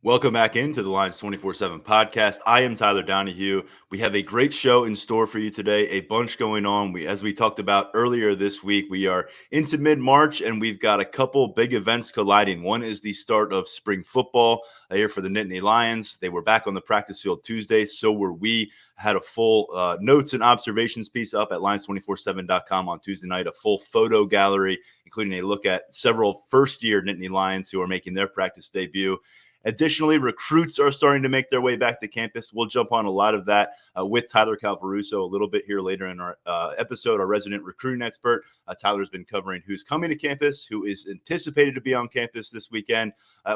Welcome back into the Lions 24/7 podcast. I am Tyler Donohue. We have a great show in store for you today, a bunch going on. As we talked about earlier this week, we are into mid-March and we've got a couple big events colliding. One is the start of spring football here for the Nittany Lions. They were back on the practice field Tuesday, so were we. Had a full notes and observations piece up at lions247.com on Tuesday night, a full photo gallery, including a look at several first-year Nittany Lions who are making their practice debut. Additionally, recruits are starting to make their way back to campus. We'll jump on a lot of that with Tyler Calvaruso a little bit here later in our episode, our resident recruiting expert. Tyler's been covering who's coming to campus, who is anticipated to be on campus this weekend.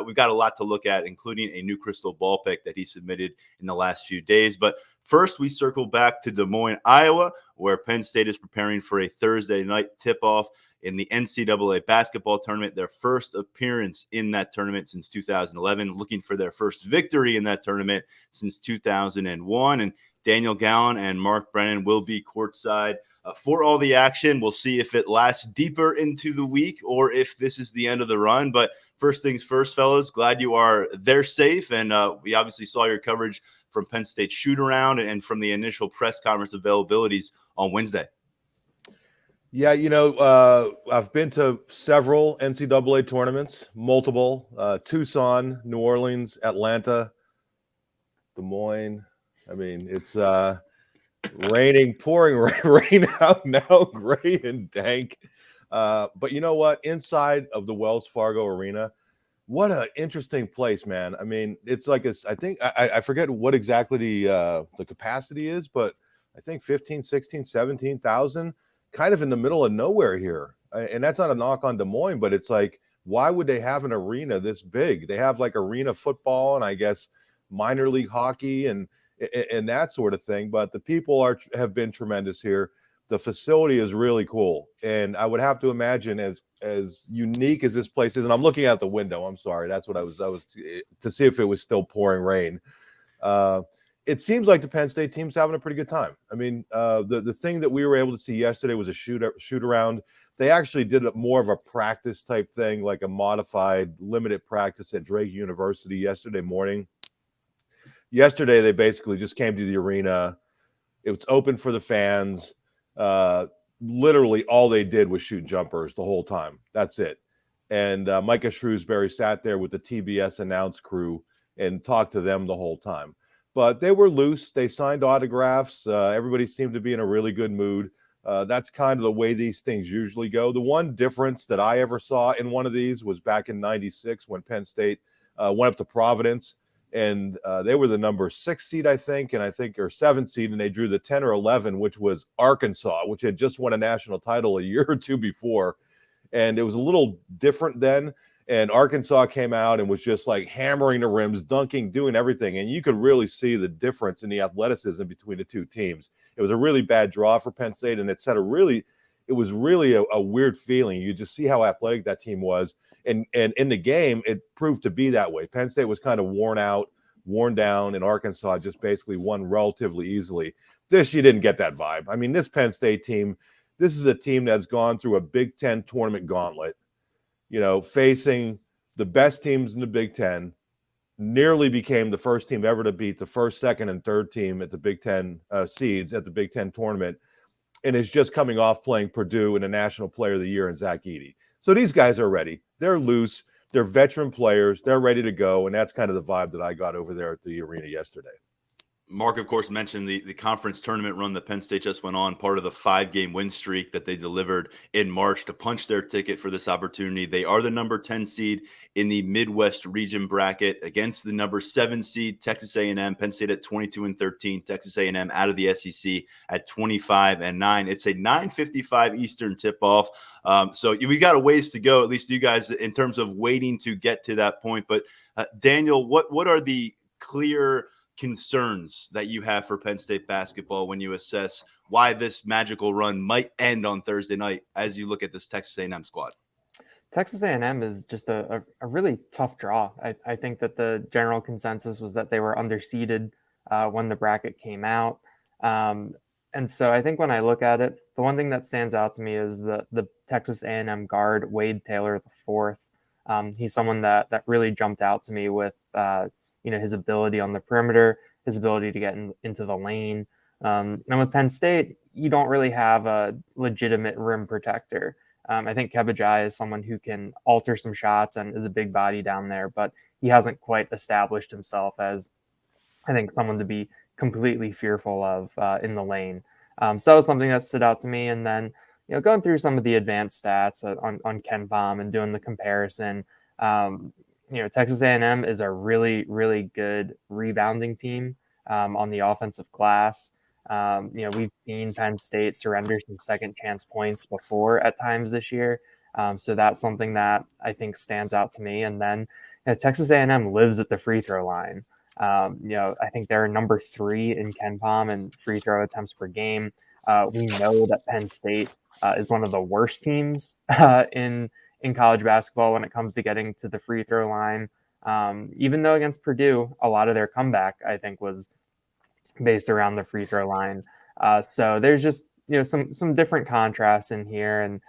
We've got a lot to look at, including a new crystal ball pick that he submitted in the last few days. But first, we circle back to Des Moines, Iowa, where Penn State is preparing for a Thursday night tip-off in the NCAA basketball tournament, their first appearance in that tournament since 2011, looking for their first victory in that tournament since 2001. And Daniel Gallen and Brennan will be courtside for all the action. We'll see if it lasts deeper into the week or if this is the end of the run. But first things first, fellas, glad you are there safe. And we obviously saw your coverage from Penn State shoot-around and from the initial press conference availabilities on Wednesday. Yeah, I've been to several NCAA tournaments, multiple, Tucson, New Orleans, Atlanta, Des Moines. I mean, it's raining, pouring rain out now, gray and dank. But you know what? Inside of the Wells Fargo Arena, what an interesting place, man. I mean, it's like I forget what exactly the capacity is, but I think 15, 16, 17,000. Kind of in the middle of nowhere here. And that's not a knock on Des Moines, but it's like, why would they have an arena this big? They have like arena football and I guess minor league hockey and that sort of thing. But the people have been tremendous here. The facility is really cool. And I would have to imagine as unique as this place is, and I'm looking out the window. I'm sorry. That's what I was to see if it was still pouring rain. It seems like the Penn State team's having a pretty good time. I mean, the thing that we were able to see yesterday was a shoot around. They actually did more of a practice type thing, like a modified limited practice at Drake University yesterday morning. Yesterday, they basically just came to the arena. It was open for the fans. Literally all they did was shoot jumpers the whole time. That's it. And Micah Shrewsberry sat there with the TBS announce crew and talked to them the whole time. But they were loose. They signed autographs. Everybody seemed to be in a really good mood. That's kind of the way these things usually go. The one difference that I ever saw in one of these was back in '96 when Penn State went up to Providence, and they were the number 6 seed, I think, or 7 seed, and they drew the 10 or 11, which was Arkansas, which had just won a national title a year or two before. And it was a little different then. And Arkansas came out and was just like hammering the rims, dunking, doing everything. And you could really see the difference in the athleticism between the two teams. It was a really bad draw for Penn State, and it was really a weird feeling. You just see how athletic that team was. And in the game, it proved to be that way. Penn State was kind of worn out, worn down, and Arkansas just basically won relatively easily. This, you didn't get that vibe. I mean, this Penn State team, this is a team that's gone through a Big Ten tournament gauntlet. Facing the best teams in the Big Ten, nearly became the first team ever to beat the first, second, and third team at the Big Ten seeds at the Big Ten tournament, and is just coming off playing Purdue in a National Player of the Year in Zach Edey. So these guys are ready. They're loose. They're veteran players. They're ready to go, and that's kind of the vibe that I got over there at the arena yesterday. Mark, of course, mentioned the conference tournament run that Penn State just went on, part of the 5-game win streak that they delivered in March to punch their ticket for this opportunity. They are the number 10 seed in the Midwest region bracket against the number 7 seed, Texas A&M. Penn State at 22-13, Texas A&M out of the SEC at 25-9. It's a 9:55 Eastern tip-off. So we got a ways to go, at least you guys, in terms of waiting to get to that point. But Daniel, what are the clear concerns that you have for Penn State basketball when you assess why this magical run might end on Thursday night as you look at this Texas A&M squad? Texas A&M is just a really tough draw. I think that the general consensus was that they were underseeded when the bracket came out. And so I think when I look at it, the one thing that stands out to me is the Texas A&M guard, Wade Taylor IV. He's someone that really jumped out to me with his ability on the perimeter, his ability to get into the lane. And with Penn State, you don't really have a legitimate rim protector. I think Kebajai is someone who can alter some shots and is a big body down there, but he hasn't quite established himself as, I think, someone to be completely fearful of in the lane. So that was something that stood out to me. And then, going through some of the advanced stats on KenPom and doing the comparison, Texas A&M is a really, really good rebounding team on the offensive glass. We've seen Penn State surrender some second chance points before at times this year. So that's something that I think stands out to me. And then Texas A&M lives at the free throw line. I think they're number 3 in KenPom and free throw attempts per game. We know that Penn State is one of the worst teams in college basketball when it comes to getting to the free throw line. Even though against Purdue, a lot of their comeback, I think, was based around the free throw line. So there's just some different contrasts in here, and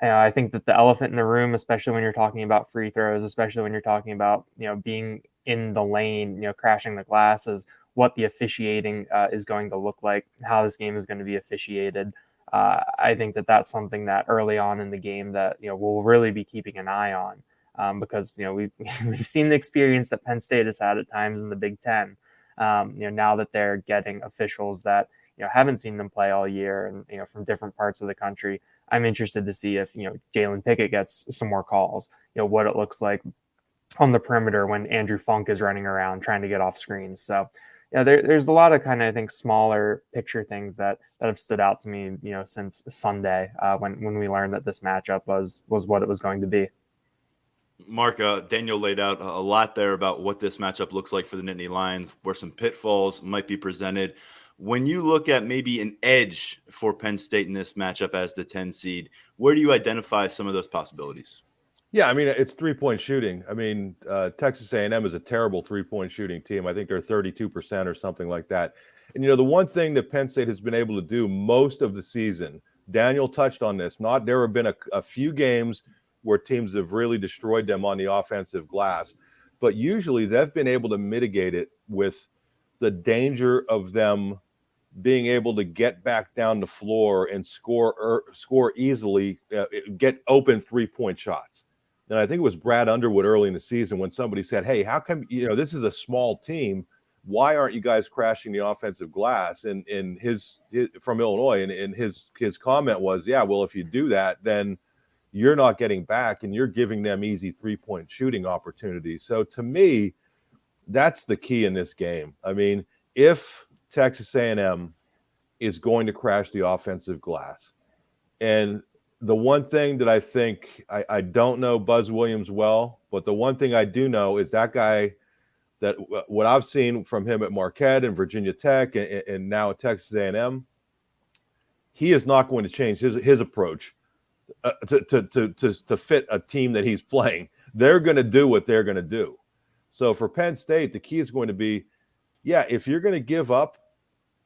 I think that the elephant in the room, especially when you're talking about free throws, especially when you're talking about being in the lane, crashing the glass, is what the officiating is going to look like, how this game is going to be officiated. I think that that's something that early on in the game that we'll really be keeping an eye on, because we've seen the experience that Penn State has had at times in the Big Ten. Now that they're getting officials that haven't seen them play all year and from different parts of the country, I'm interested to see if Jalen Pickett gets some more calls. What it looks like on the perimeter when Andrew Funk is running around trying to get off screens. So there's a lot of kind of, I think, smaller picture things that have stood out to me since Sunday when we learned that this matchup was what it was going to be. Mark, Daniel laid out a lot there about what this matchup looks like for the Nittany Lions, where some pitfalls might be presented. When you look at maybe an edge for Penn State in this matchup as the 10 seed, where do you identify some of those possibilities? Yeah, I mean, it's three-point shooting. I mean, Texas A&M is a terrible three-point shooting team. I think they're 32% or something like that. And, the one thing that Penn State has been able to do most of the season, Daniel touched on this, there have been a few games where teams have really destroyed them on the offensive glass, but usually they've been able to mitigate it with the danger of them being able to get back down the floor and score easily, get open three-point shots. And I think it was Brad Underwood early in the season when somebody said, hey, how come, this is a small team. Why aren't you guys crashing the offensive glass? And his from Illinois, and his comment was, yeah, well, if you do that, then you're not getting back and you're giving them easy three-point shooting opportunities. So to me, that's the key in this game. I mean, if Texas A&M is going to crash the offensive glass, and the one thing that I think, I don't know Buzz Williams well, but the one thing I do know is that guy, that what I've seen from him at Marquette and Virginia Tech and now at Texas A&M, he is not going to change his approach to fit a team that he's playing. They're going to do what they're going to do. So for Penn State, the key is going to be, if you're going to give up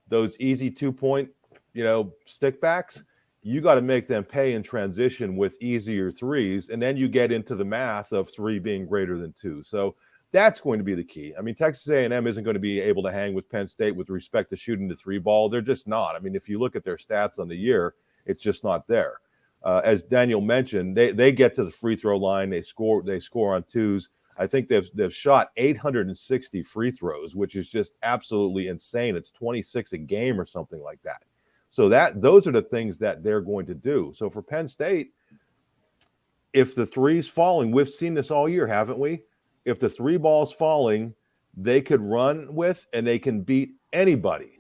those easy 2-point, stickbacks, you got to make them pay in transition with easier threes. And then you get into the math of 3 being greater than 2. So that's going to be the key. I mean, Texas A&M isn't going to be able to hang with Penn State with respect to shooting the 3 ball. They're just not. I mean, if you look at their stats on the year, it's just not there. As Daniel mentioned, they get to the free throw line. They score on 2s. I think they've shot 860 free throws, which is just absolutely insane. It's 26 a game or something like that. So those are the things that they're going to do. So for Penn State, if the 3's falling, we've seen this all year, haven't we? If the 3 ball's falling, they could run with and they can beat anybody.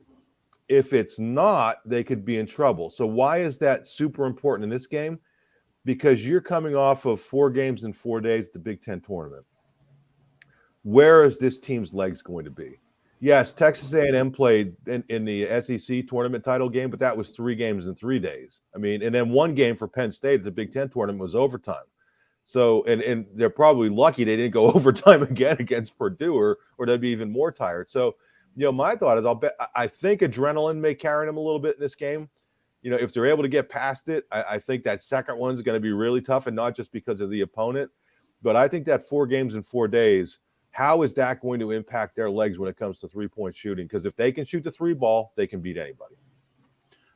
If it's not, they could be in trouble. So why is that super important in this game? Because you're coming off of 4 games in 4 days at the Big Ten tournament. Where is this team's legs going to be? Yes, Texas A&M played in the SEC tournament title game, but that was 3 games in 3 days. I mean, and then 1 game for Penn State at the Big Ten tournament was overtime. So, and they're probably lucky they didn't go overtime again against Purdue, or they'd be even more tired. So, my thought is, I think adrenaline may carry them a little bit in this game. If they're able to get past it, I think that second one's going to be really tough, and not just because of the opponent, but I think that 4 games in 4 days how is that going to impact their legs when it comes to three-point shooting? Because if they can shoot the three ball, they can beat anybody.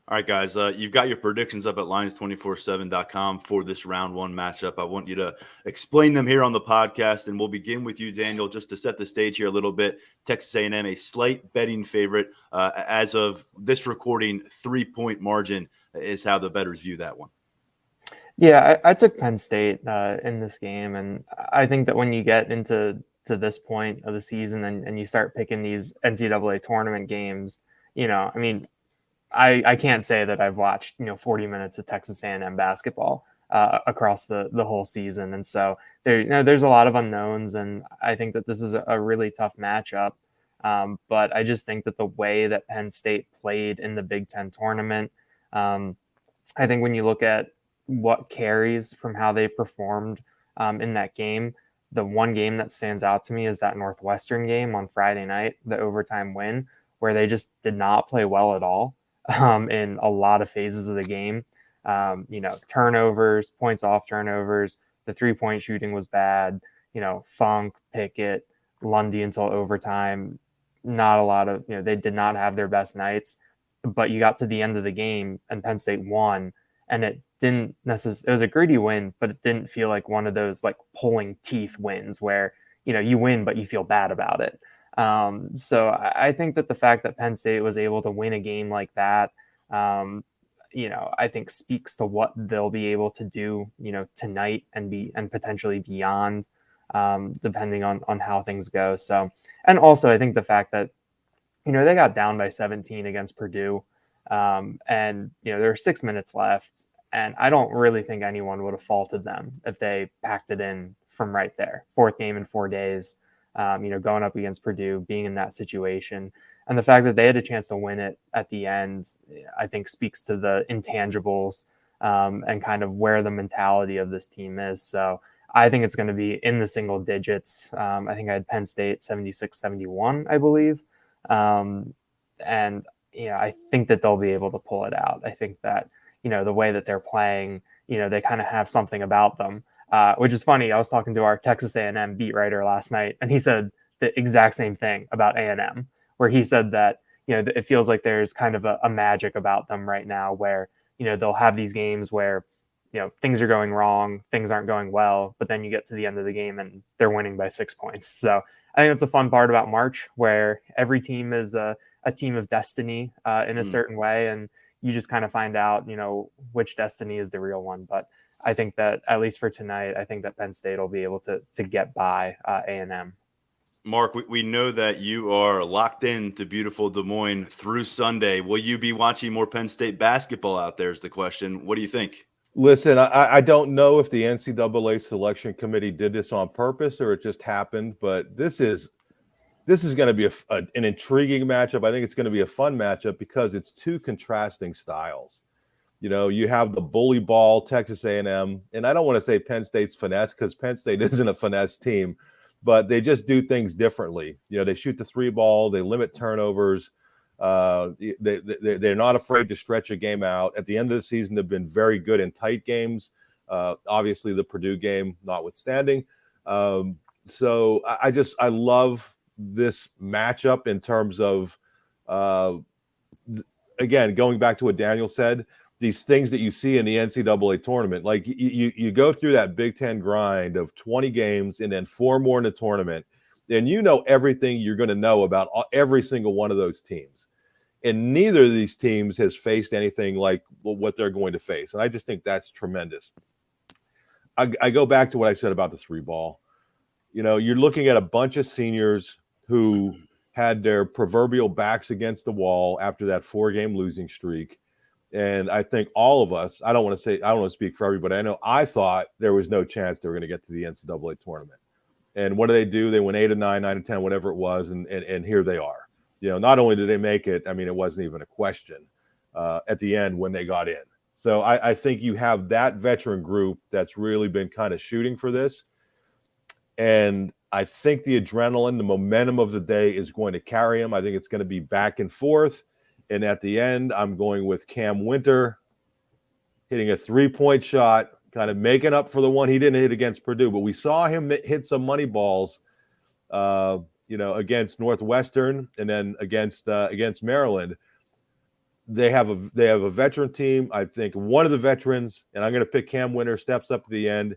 All right, guys, you've got your predictions up at Lions247.com for this round one matchup. I want you to explain them here on the podcast, and we'll begin with you, Daniel, just to set the stage here a little bit. Texas A&M, a slight betting favorite. As of this recording, 3-point margin is how the bettors view that one. Yeah, I took Penn State in this game, and I think that when you get into this point of the season and you start picking these NCAA tournament games, I mean, I can't say that I've watched 40 minutes of Texas A&M basketball across the whole season, and so there's a lot of unknowns, and I think that this is a really tough matchup. But I just think that the way that Penn State played in the Big Ten tournament, I think when you look at what carries from how they performed in that game, the one game that stands out to me is that Northwestern game on Friday night, the overtime win, where they just did not play well at all. In a lot of phases of the game, turnovers, points off turnovers, the 3-point shooting was bad, Funk, Pickett, Lundy until overtime, not a lot of, they did not have their best nights, but you got to the end of the game and Penn State won, and it didn't necessarily, it was a gritty win, but it didn't feel like one of those like pulling teeth wins where, you win, but you feel bad about it. So I think that the fact that Penn State was able to win a game like that, I think speaks to what they'll be able to do, tonight and potentially beyond, depending on how things go. So, and also I think the fact that, they got down by 17 against Purdue, and, there were 6 minutes left, and I don't really think anyone would have faulted them if they packed it in from right there. 4th game in 4 days. Going up against Purdue, being in that situation, and the fact that they had a chance to win it at the end, I think speaks to the intangibles and kind of where the mentality of this team is. So I think it's going to be in the single digits. I think I had Penn State 76-71, I believe. And, I think that they'll be able to pull it out. I think that, the way that they're playing, they kind of have something about them. Which is funny. I was talking to our Texas A&M beat writer last night, and he said the exact same thing about A&M, where he said that, it feels like there's kind of a magic about them right now where, they'll have these games where, things are going wrong, things aren't going well, but then you get to the end of the game and they're winning by 6 points. So I think that's a fun part about March, where every team is a team of destiny in a certain way, and you just kind of find out, which destiny is the real one. But I think that at least for tonight, I think that Penn State will be able to get by A&M. Mark, we know that you are locked in to beautiful Des Moines through Sunday. Will you be watching more Penn State basketball out there is the question. What do you think? Listen, I don't know if the NCAA selection committee did this on purpose or it just happened, but this is going to be an intriguing matchup. I think it's going to be a fun matchup because it's two contrasting styles. You have the bully ball, Texas A&M, and I don't want to say Penn State's finesse because Penn State isn't a finesse team, but they just do things differently. They shoot the 3 ball, they limit turnovers. They're not afraid to stretch a game out. At the end of the season, they've been very good in tight games. Obviously, the Purdue game notwithstanding. So I love this matchup in terms of, again, going back to what Daniel said, these things that you see in the NCAA tournament, like you go through that Big Ten grind of 20 games and then 4 more in the tournament, and everything you're going to know about every single one of those teams. And neither of these teams has faced anything like what they're going to face. And I just think that's tremendous. I go back to what I said about the 3 ball. You're looking at a bunch of seniors who had their proverbial backs against the wall after that 4-game losing streak. And I think all of us, I don't want to speak for everybody. I know I thought there was no chance they were going to get to the NCAA tournament. And what do? They went 8 and 9, 9 and 10, whatever it was. And here they are. Not only did they make it, I mean, it wasn't even a question at the end when they got in. So I think you have that veteran group that's really been kind of shooting for this. And I think the adrenaline, the momentum of the day is going to carry them. I think it's going to be back and forth. And at the end, I'm going with Cam Winter hitting a 3-point shot, kind of making up for the one he didn't hit against Purdue. But we saw him hit some money balls against Northwestern and then against Maryland. They have a veteran team. I think one of the veterans, and I'm going to pick Cam Winter, steps up at the end,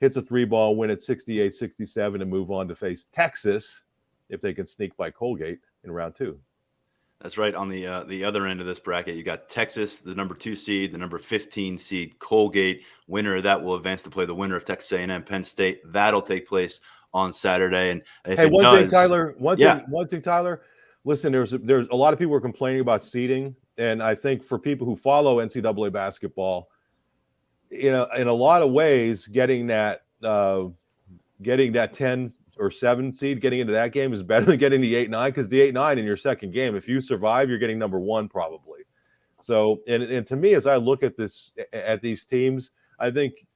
hits a 3-ball, win at 68-67, and move on to face Texas if they can sneak by Colgate in round 2. That's right. On the other end of this bracket, you got Texas, the number 2 seed, the number 15 seed, Colgate. Winner of that will advance to play the winner of Texas A&M Penn State. That'll take place on Saturday. And if hey, it one does, thing, Tyler. One thing, Tyler. Listen, there's a lot of people who are complaining about seeding, and I think for people who follow NCAA basketball, in a lot of ways, getting that 10 or 7 seed, getting into that game is better than getting the 8-9, because the 8-9 in your second game, if you survive, you're getting number 1 probably. So, and to me, as I look at these teams, I think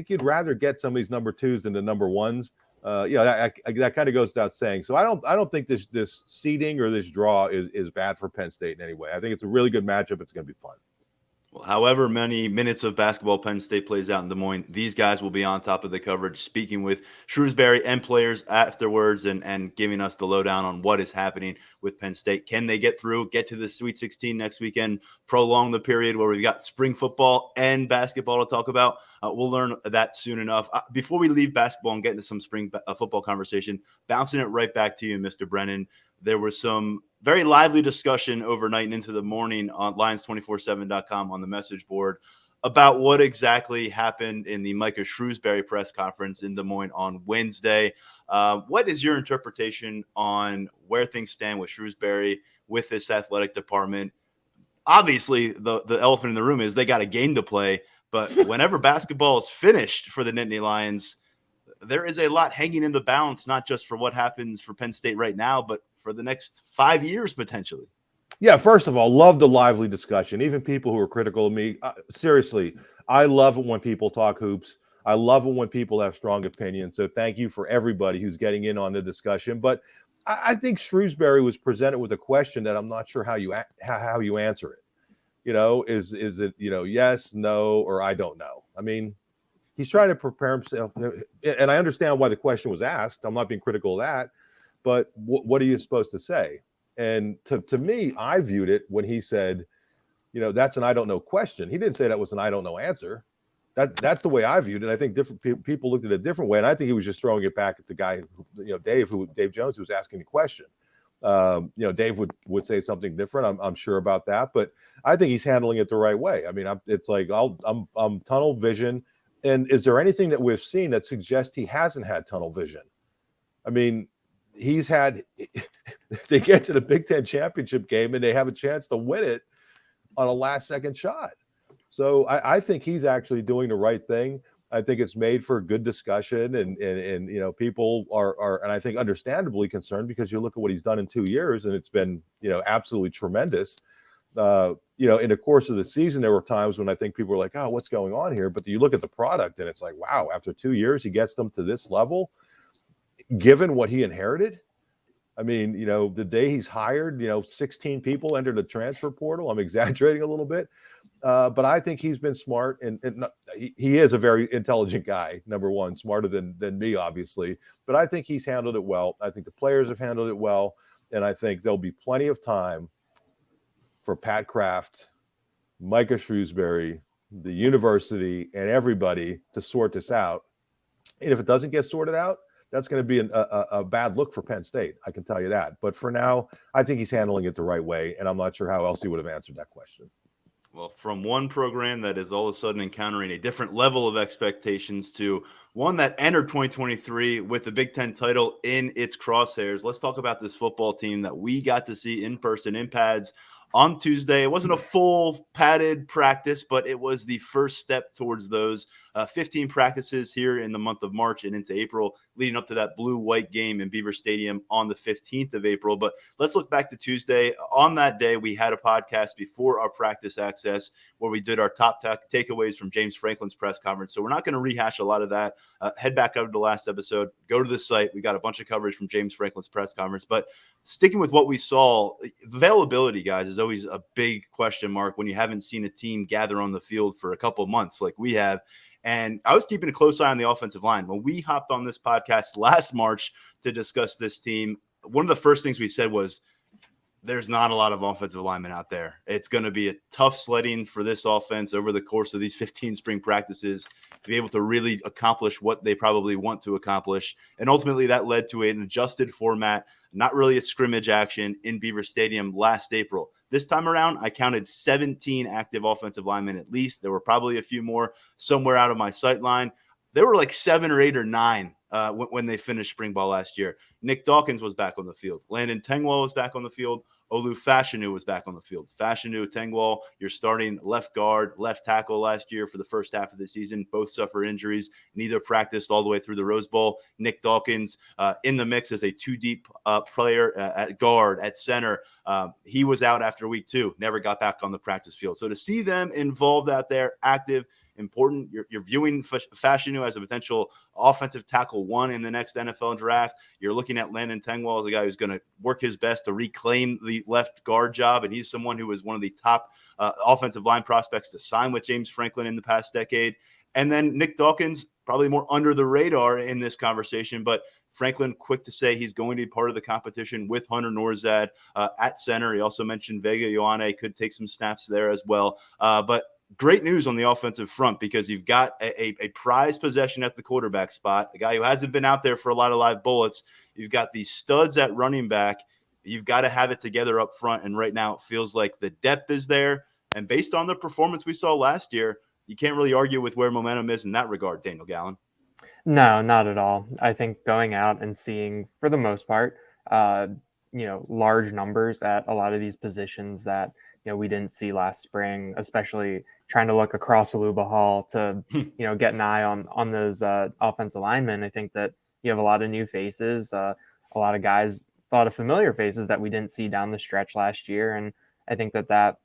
you'd rather get some of these number 2s than the number 1s. That kind of goes without saying. So I don't think this seeding or this draw is bad for Penn State in any way. I think it's a really good matchup. It's going to be fun. Well, however many minutes of basketball Penn State plays out in Des Moines, these guys will be on top of the coverage, speaking with Shrewsberry and players afterwards and giving us the lowdown on what is happening with Penn State. Can they get through, get to the Sweet 16 next weekend, prolong the period where we've got spring football and basketball to talk about? We'll learn that soon enough. Before we leave basketball and get into some spring football conversation, bouncing it right back to you, Mr. Brennan. There was some very lively discussion overnight and into the morning on Lions247.com on the message board about what exactly happened in the Micah Shrewsberry press conference in Des Moines on Wednesday. What is your interpretation on where things stand with Shrewsberry, with this athletic department? Obviously, the elephant in the room is they got a game to play, but whenever basketball is finished for the Nittany Lions, there is a lot hanging in the balance, not just for what happens for Penn State right now, but for the next 5 years potentially. Yeah, first of all, love the lively discussion. Even people who are critical of me, seriously, I love it when people talk hoops. I love it when people have strong opinions. So thank you for everybody who's getting in on the discussion. But I think Shrewsberry was presented with a question that I'm not sure how you answer it. Is it yes, no, or I don't know? I mean, he's trying to prepare himself, and I understand why the question was asked. I'm not being critical of that. But what are you supposed to say? And to me, I viewed it when he said, that's an I don't know question. He didn't say that was an I don't know answer. That's the way I viewed it. I think different people looked at it a different way. And I think he was just throwing it back at the guy, Dave Jones, who was asking the question. Dave would say something different. I'm sure about that. But I think he's handling it the right way. I mean, it's like I'm tunnel vision. And is there anything that we've seen that suggests he hasn't had tunnel vision? I mean, they get to the Big Ten championship game and they have a chance to win it on a last-second shot. So I think he's actually doing the right thing. I think it's made for good discussion, and people are and I think understandably concerned, because you look at what he's done in 2 years and it's been absolutely tremendous. In the course of the season, there were times when I think people were like, "Oh, what's going on here?" But you look at the product and it's like, wow, after 2 years, he gets them to this level. Given what he inherited, I mean, the day he's hired, 16 people entered the transfer portal. I'm exaggerating a little bit, but I think he's been smart, and he is a very intelligent guy. Number one, smarter than me, obviously. But I think he's handled it well. I think the players have handled it well, and I think there'll be plenty of time for Pat Kraft, Micah Shrewsberry, the university, and everybody to sort this out. And if it doesn't get sorted out, that's going to be a bad look for Penn State. I can tell you that. But for now, I think he's handling it the right way, and I'm not sure how else he would have answered that question. Well, from one program that is all of a sudden encountering a different level of expectations to one that entered 2023 with the Big Ten title in its crosshairs, let's talk about this football team that we got to see in person in pads on Tuesday. It wasn't a full padded practice, but it was the first step towards those 15 practices here in the month of March and into April, leading up to that blue-white game in Beaver Stadium on the 15th of April. But let's look back to Tuesday. On that day, we had a podcast before our practice access where we did our top takeaways from James Franklin's press conference. So we're not going to rehash a lot of that. Head back over to the last episode. Go to the site. We got a bunch of coverage from James Franklin's press conference. But sticking with what we saw, availability, guys, is always a big question mark when you haven't seen a team gather on the field for a couple of months like we have. And I was keeping a close eye on the offensive line. When we hopped on this podcast last March to discuss this team, one of the first things we said was, there's not a lot of offensive linemen out there. It's going to be a tough sledding for this offense over the course of these 15 spring practices to be able to really accomplish what they probably want to accomplish. And ultimately that led to an adjusted format, not really a scrimmage action in Beaver Stadium last April. This time around, I counted 17 active offensive linemen at least. There were probably a few more somewhere out of my sight line. There were like 7 or 8 or 9 when they finished spring ball last year. Nick Dawkins was back on the field. Landon Tengwall was back on the field. Olu Fashanu was back on the field. Fashanu, Tengwall, you're starting left guard, left tackle last year for the first half of the season. Both suffered injuries. Neither practiced all the way through the Rose Bowl. Nick Dawkins in the mix as a two-deep player at guard, at center. He was out after week 2, never got back on the practice field. So to see them involved out there, active, important. You're viewing Fashanu as a potential offensive tackle 1 in the next NFL draft. You're looking at Landon Tengwall as a guy who's going to work his best to reclaim the left guard job, and he's someone who was one of the top offensive line prospects to sign with James Franklin in the past decade. And then Nick Dawkins, probably more under the radar in this conversation, but Franklin quick to say he's going to be part of the competition with Hunter Norzad at center. He also mentioned Vega Ioane could take some snaps there as well. But great news on the offensive front, because you've got a prized possession at the quarterback spot, a guy who hasn't been out there for a lot of live bullets. You've got these studs at running back. You've got to have it together up front. And right now it feels like the depth is there. And based on the performance we saw last year, you can't really argue with where momentum is in that regard, Daniel Gallen. No, not at all. I think going out and seeing, for the most part, large numbers at a lot of these positions that we didn't see last spring, especially trying to look across Aluba Hall to, get an eye on those offensive linemen. I think that you have a lot of new faces, a lot of guys, a lot of familiar faces that we didn't see down the stretch last year. And I think that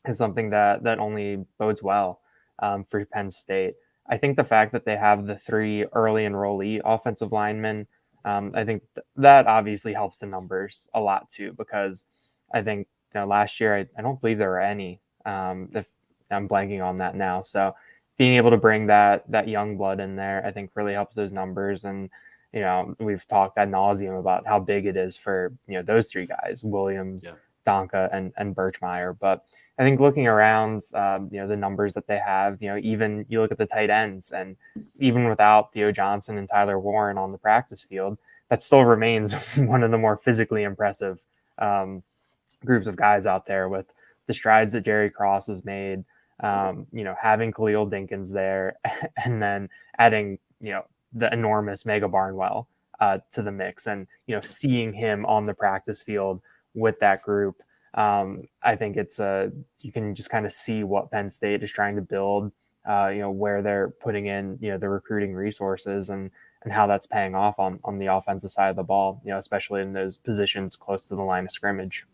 is something that only bodes well for Penn State. I think the fact that they have the 3 early enrollee offensive linemen, I think that obviously helps the numbers a lot too, because I think last year, I don't believe there were any, if I'm blanking on that now. So being able to bring that young blood in there, I think really helps those numbers. And, we've talked ad nauseum about how big it is for, those 3 guys, Williams, Donka, and Birchmeier. But I think looking around, the numbers that they have, even you look at the tight ends, and even without Theo Johnson and Tyler Warren on the practice field, that still remains one of the more physically impressive groups of guys out there, with the strides that Jerry Cross has made, having Khalil Dinkins there, and then adding, the enormous Mega Barnwell to the mix, and, seeing him on the practice field with that group. I think you can just kind of see what Penn State is trying to build, where they're putting in, the recruiting resources, and how that's paying off on the offensive side of the ball, especially in those positions close to the line of scrimmage.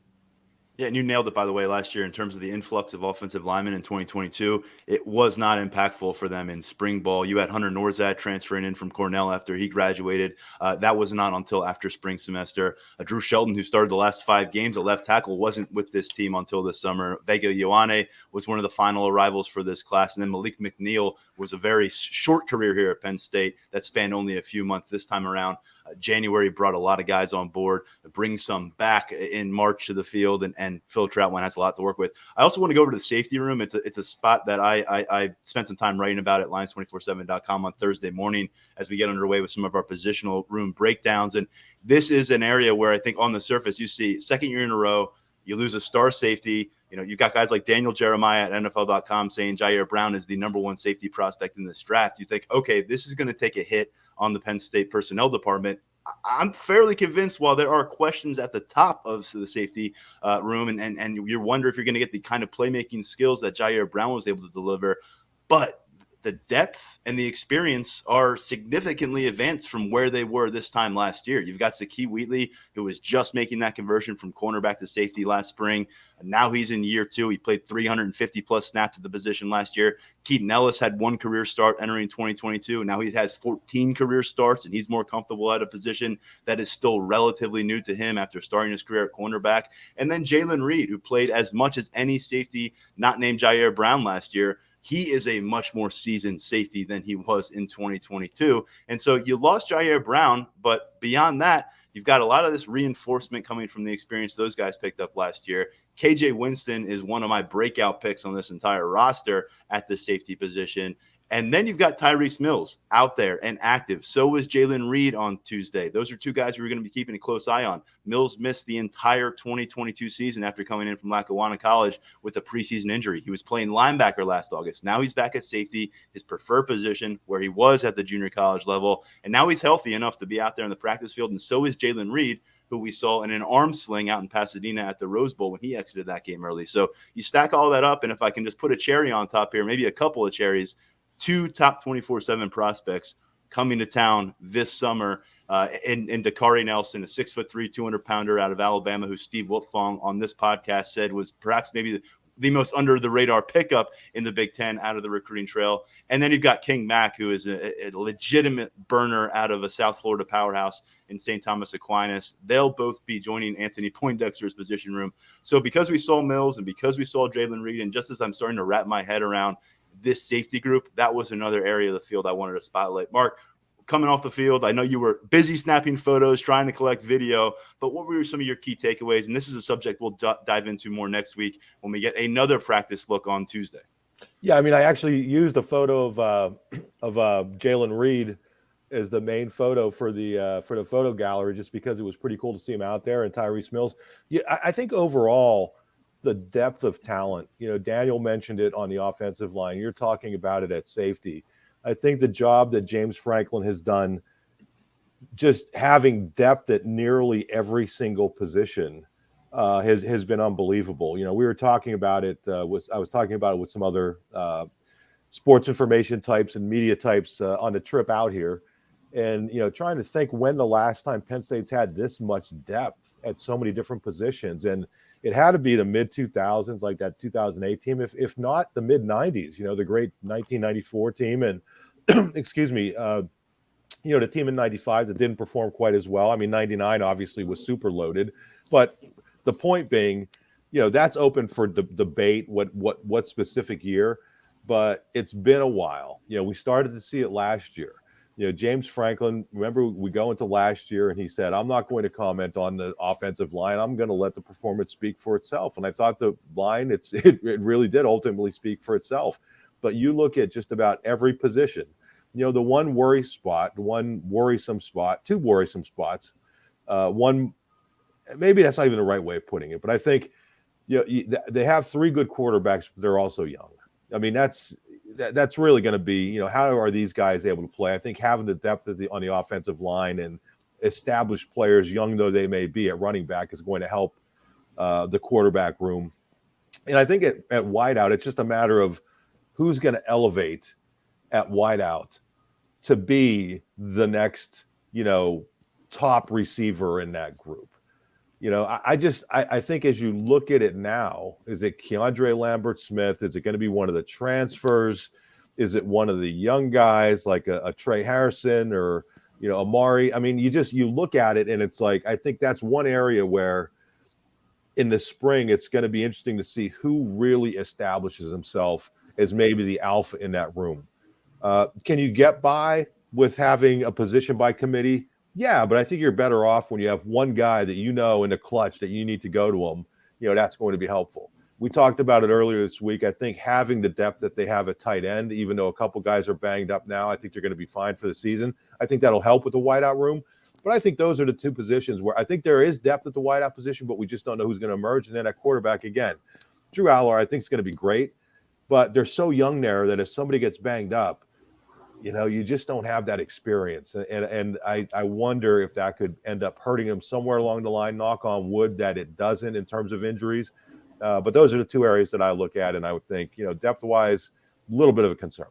Yeah, and you nailed it, by the way, last year in terms of the influx of offensive linemen in 2022. It was not impactful for them in spring ball. You had Hunter Norzad transferring in from Cornell after he graduated. That was not until after spring semester. Drew Shelton, who started the last 5 games at left tackle, wasn't with this team until this summer. Vega Ioane was one of the final arrivals for this class. And then Malik McNeil was a very short career here at Penn State that spanned only a few months this time around. January brought a lot of guys on board, bring some back in March to the field, and Phil Troutwine has a lot to work with. I also want to go over to the safety room. It's a spot that I spent some time writing about at Lions247.com on Thursday morning as we get underway with some of our positional room breakdowns. And this is an area where I think on the surface you see second year in a row, you lose a star safety. You've got guys like Daniel Jeremiah at NFL.com saying Jair Brown is the number 1 safety prospect in this draft. You think, okay, this is going to take a hit on the Penn State personnel department. I'm fairly convinced while there are questions at the top of the safety room, and you wonder if you're going to get the kind of playmaking skills that Jair Brown was able to deliver, but the depth and the experience are significantly advanced from where they were this time last year. You've got Zakee Wheatley, who was just making that conversion from cornerback to safety last spring. And now he's in year 2. He played 350-plus snaps at the position last year. Keaton Ellis had 1 career start entering 2022. Now he has 14 career starts, and he's more comfortable at a position that is still relatively new to him after starting his career at cornerback. And then Jalen Reed, who played as much as any safety not named Jair Brown last year. he is a much more seasoned safety than he was in 2022. And so you lost Jair Brown, but beyond that, you've got a lot of this reinforcement coming from the experience those guys picked up last year. KJ Winston is one of my breakout picks on this entire roster at the safety position. And then you've got Tyrese Mills out there and active. So was Jalen Reed on Tuesday. Those are two guys we're going to be keeping a close eye on. Mills missed the entire 2022 season after coming in from Lackawanna College with a preseason injury. He was playing linebacker last August. Now he's back at safety, his preferred position where he was at the junior college level. And now he's healthy enough to be out there in the practice field. And so is Jalen Reed, who we saw in an arm sling out in Pasadena at the Rose Bowl when he exited that game early. So you stack all that up, and if I can just put a cherry on top here, maybe a couple of cherries, 2 top 24/7 prospects coming to town this summer in Dakari Nelson, a 6'3", 200-pounder out of Alabama, who Steve Wiltfong on this podcast said was perhaps maybe the most under-the-radar pickup in the Big Ten out of the recruiting trail. And then you've got King Mack, who is a legitimate burner out of a South Florida powerhouse in St. Thomas Aquinas. They'll both be joining Anthony Poindexter's position room. So because we saw Mills and because we saw Jalen Reed, and just as I'm starting to wrap my head around this safety group, that was another area of the field I wanted to spotlight. Mark, coming off the field, I know you were busy snapping photos, trying to collect video, but what were some of your key takeaways? And this is a subject we'll dive into more next week when we get another practice look on Tuesday. Yeah, I mean, I actually used a photo of Jalen Reed as the main photo for the photo gallery, just because it was pretty cool to see him out there, and Tyrese Mills. Yeah, I think overall, the depth of talent, Daniel mentioned it on the offensive line. You're talking about it at safety. I think the job that James Franklin has done, just having depth at nearly every single position, has been unbelievable. We were talking about it. I was talking about it with some other sports information types and media types on the trip out here, and trying to think when the last time Penn State's had this much depth at so many different positions, and it had to be the mid 2000s, like that 2008 team, if not the mid 90s. The great 1994 team, and excuse me, the team in 95 that didn't perform quite as well. I mean, 99 obviously was super loaded, but the point being, that's open for debate. What specific year? But it's been a while. We started to see it last year. James Franklin, remember, we go into last year and he said, I'm not going to comment on the offensive line. I'm going to let the performance speak for itself. And I thought the line, it really did ultimately speak for itself. But you look at just about every position, the one worrisome spot, two worrisome spots, one, maybe that's not even the right way of putting it, but I think, they have 3 good quarterbacks, but they're also young. I mean, that's really going to be, how are these guys able to play? I think having the depth on the offensive line and established players, young though they may be, at running back is going to help the quarterback room. And I think at wideout, it's just a matter of who's going to elevate at wideout to be the next, top receiver in that group. I think as you look at it now, is it Keandre Lambert-Smith? Is it going to be one of the transfers? Is it one of the young guys like a Trey Harrison or, Amari? I mean, you look at it and it's like, I think that's one area where in the spring, it's going to be interesting to see who really establishes himself as maybe the alpha in that room. Can you get by with having a position by committee? Yeah, but I think you're better off when you have one guy that in the clutch that you need to go to him. That's going to be helpful. We talked about it earlier this week. I think having the depth that they have at tight end, even though a couple guys are banged up now, I think they're going to be fine for the season. I think that'll help with the wideout room. But I think those are the two positions where I think there is depth at the wideout position, but we just don't know who's going to emerge. And then at quarterback again, Drew Aller, I think is going to be great, but they're so young there that if somebody gets banged up, you just don't have that experience. And I wonder if that could end up hurting him somewhere along the line, knock on wood that it doesn't in terms of injuries. But those are the two areas that I look at. And I would think, depth-wise, a little bit of a concern.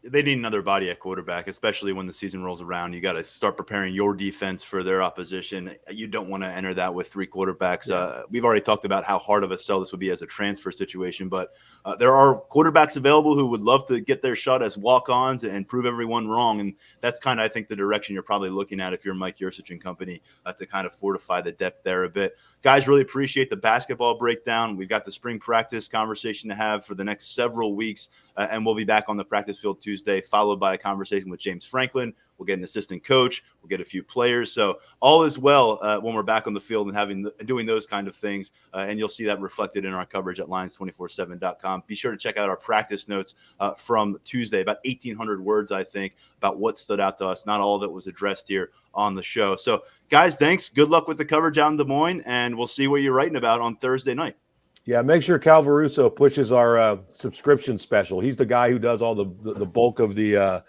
They need another body at quarterback, especially when the season rolls around. You got to start preparing your defense for their opposition. You don't want to enter that with 3 quarterbacks. Yeah. We've already talked about how hard of a sell this would be as a transfer situation, but there are quarterbacks available who would love to get their shot as walk-ons and prove everyone wrong. And that's kind of, I think, the direction you're probably looking at if you're Mike Yurcich and company to kind of fortify the depth there a bit. Guys, really appreciate the basketball breakdown. We've got the spring practice conversation to have for the next several weeks, and we'll be back on the practice field Tuesday, followed by a conversation with James Franklin. We'll get an assistant coach. We'll get a few players. So all is well when we're back on the field and doing those kind of things. And you'll see that reflected in our coverage at Lions247.com. Be sure to check out our practice notes from Tuesday, about 1,800 words, I think, about what stood out to us. Not all of it was addressed here on the show. So, guys, thanks. Good luck with the coverage out in Des Moines, and we'll see what you're writing about on Thursday night. Yeah, make sure Calvaruso pushes our subscription special. He's the guy who does all the bulk of the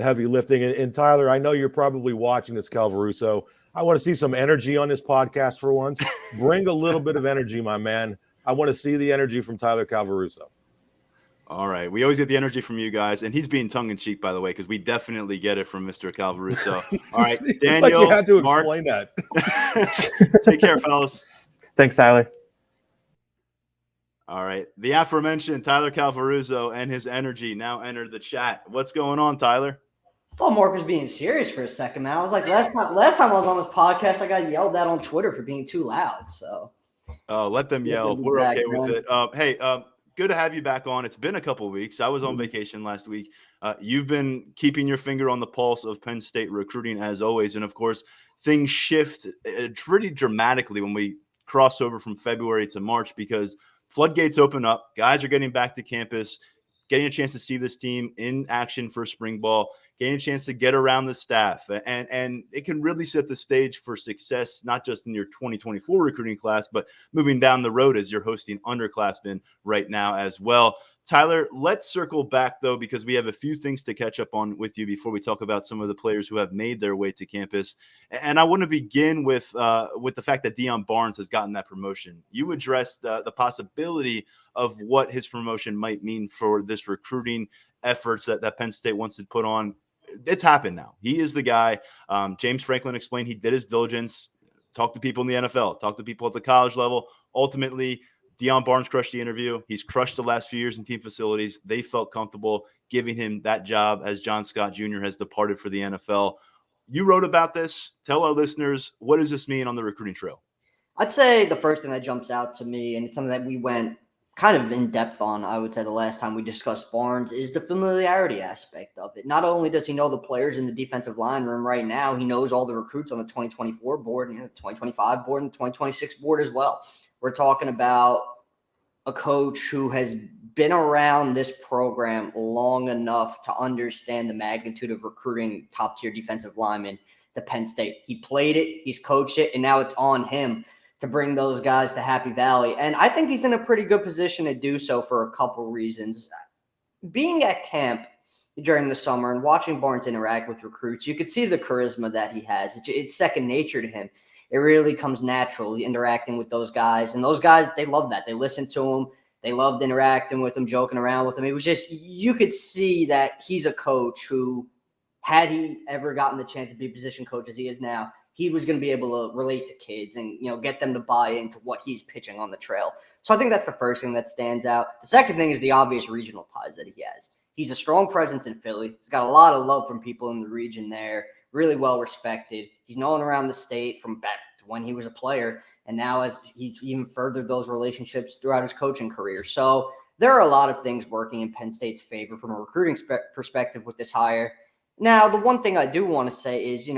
heavy lifting. And Tyler, I know you're probably watching this, Calvaruso. I want to see some energy on this podcast for once. Bring a little bit of energy, my man. I want to see the energy from Tyler Calvaruso. All right. We always get the energy from you guys. And he's being tongue-in-cheek, by the way, because we definitely get it from Mr. Calvaruso. All right, Daniel, like you had to Mark, explain that. Take care, fellas. Thanks, Tyler. All right. The aforementioned Tyler Calvaruso and his energy now entered the chat. What's going on, Tyler? I thought Mark was being serious for a second, man. I was like, last time I was on this podcast, I got yelled at on Twitter for being too loud. So, let them yell. We're okay with it. Hey, good to have you back on. It's been a couple of weeks. I was on vacation last week. You've been keeping your finger on the pulse of Penn State recruiting as always. And of course, things shift pretty dramatically when we cross over from February to March because floodgates open up. Guys are getting back to campus, getting a chance to see this team in action for spring ball, getting a chance to get around the staff. And it can really set the stage for success, not just in your 2024 recruiting class, but moving down the road as you're hosting underclassmen right now as well. Tyler, let's circle back, though, because we have a few things to catch up on with you before we talk about some of the players who have made their way to campus. And I want to begin with the fact that Deion Barnes has gotten that promotion. You addressed the possibility of what his promotion might mean for this recruiting efforts that Penn State wants to put on. It's happened now. He is the guy. James Franklin explained he did his diligence, talked to people in the NFL, talked to people at the college level. Ultimately, Deion Barnes crushed the interview. He's crushed the last few years in team facilities. They felt comfortable giving him that job as John Scott Jr. has departed for the NFL. You wrote about this. Tell our listeners, what does this mean on the recruiting trail? I'd say the first thing that jumps out to me, and it's something that we went kind of in depth on, I would say the last time we discussed Barnes, is the familiarity aspect of it. Not only does he know the players in the defensive line room right now, he knows all the recruits on the 2024 board, the 2025 board, and the 2026 board as well. We're talking about a coach who has been around this program long enough to understand the magnitude of recruiting top-tier defensive linemen to Penn State. He played it, he's coached it, and now it's on him to bring those guys to Happy Valley. And I think he's in a pretty good position to do so for a couple reasons. Being at camp during the summer and watching Barnes interact with recruits, you could see the charisma that he has. It's second nature to him. It really comes natural interacting with those guys. And those guys, they love that. They listen to him. They loved interacting with him, joking around with him. It was just, you could see that he's a coach who, had he ever gotten the chance to be a position coach as he is now, he was going to be able to relate to kids and, get them to buy into what he's pitching on the trail. So I think that's the first thing that stands out. The second thing is the obvious regional ties that he has. He's a strong presence in Philly. He's got a lot of love from people in the region there. Really well respected. He's known around the state from back to when he was a player, and now as he's even furthered those relationships throughout his coaching career. So there are a lot of things working in Penn State's favor from a recruiting perspective with this hire. Now, the one thing I do want to say is,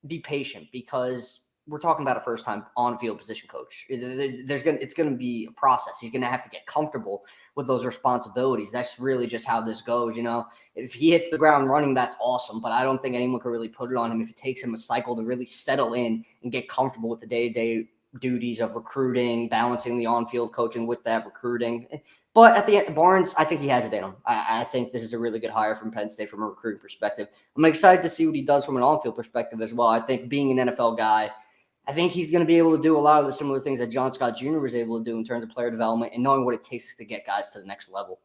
be patient, because we're talking about a first-time on-field position coach. It's going to be a process. He's going to have to get comfortable with those responsibilities. That's really just how this goes. If he hits the ground running, that's awesome. But I don't think anyone could really put it on him if it takes him a cycle to really settle in and get comfortable with the day-to-day duties of recruiting, balancing the on-field coaching with that recruiting. But at the end, Barnes, I think he has it in him. I think this is a really good hire from Penn State from a recruiting perspective. I'm excited to see what he does from an on-field perspective as well. I think being an NFL guy, I think he's going to be able to do a lot of the similar things that John Scott Jr. was able to do in terms of player development and knowing what it takes to get guys to the next level.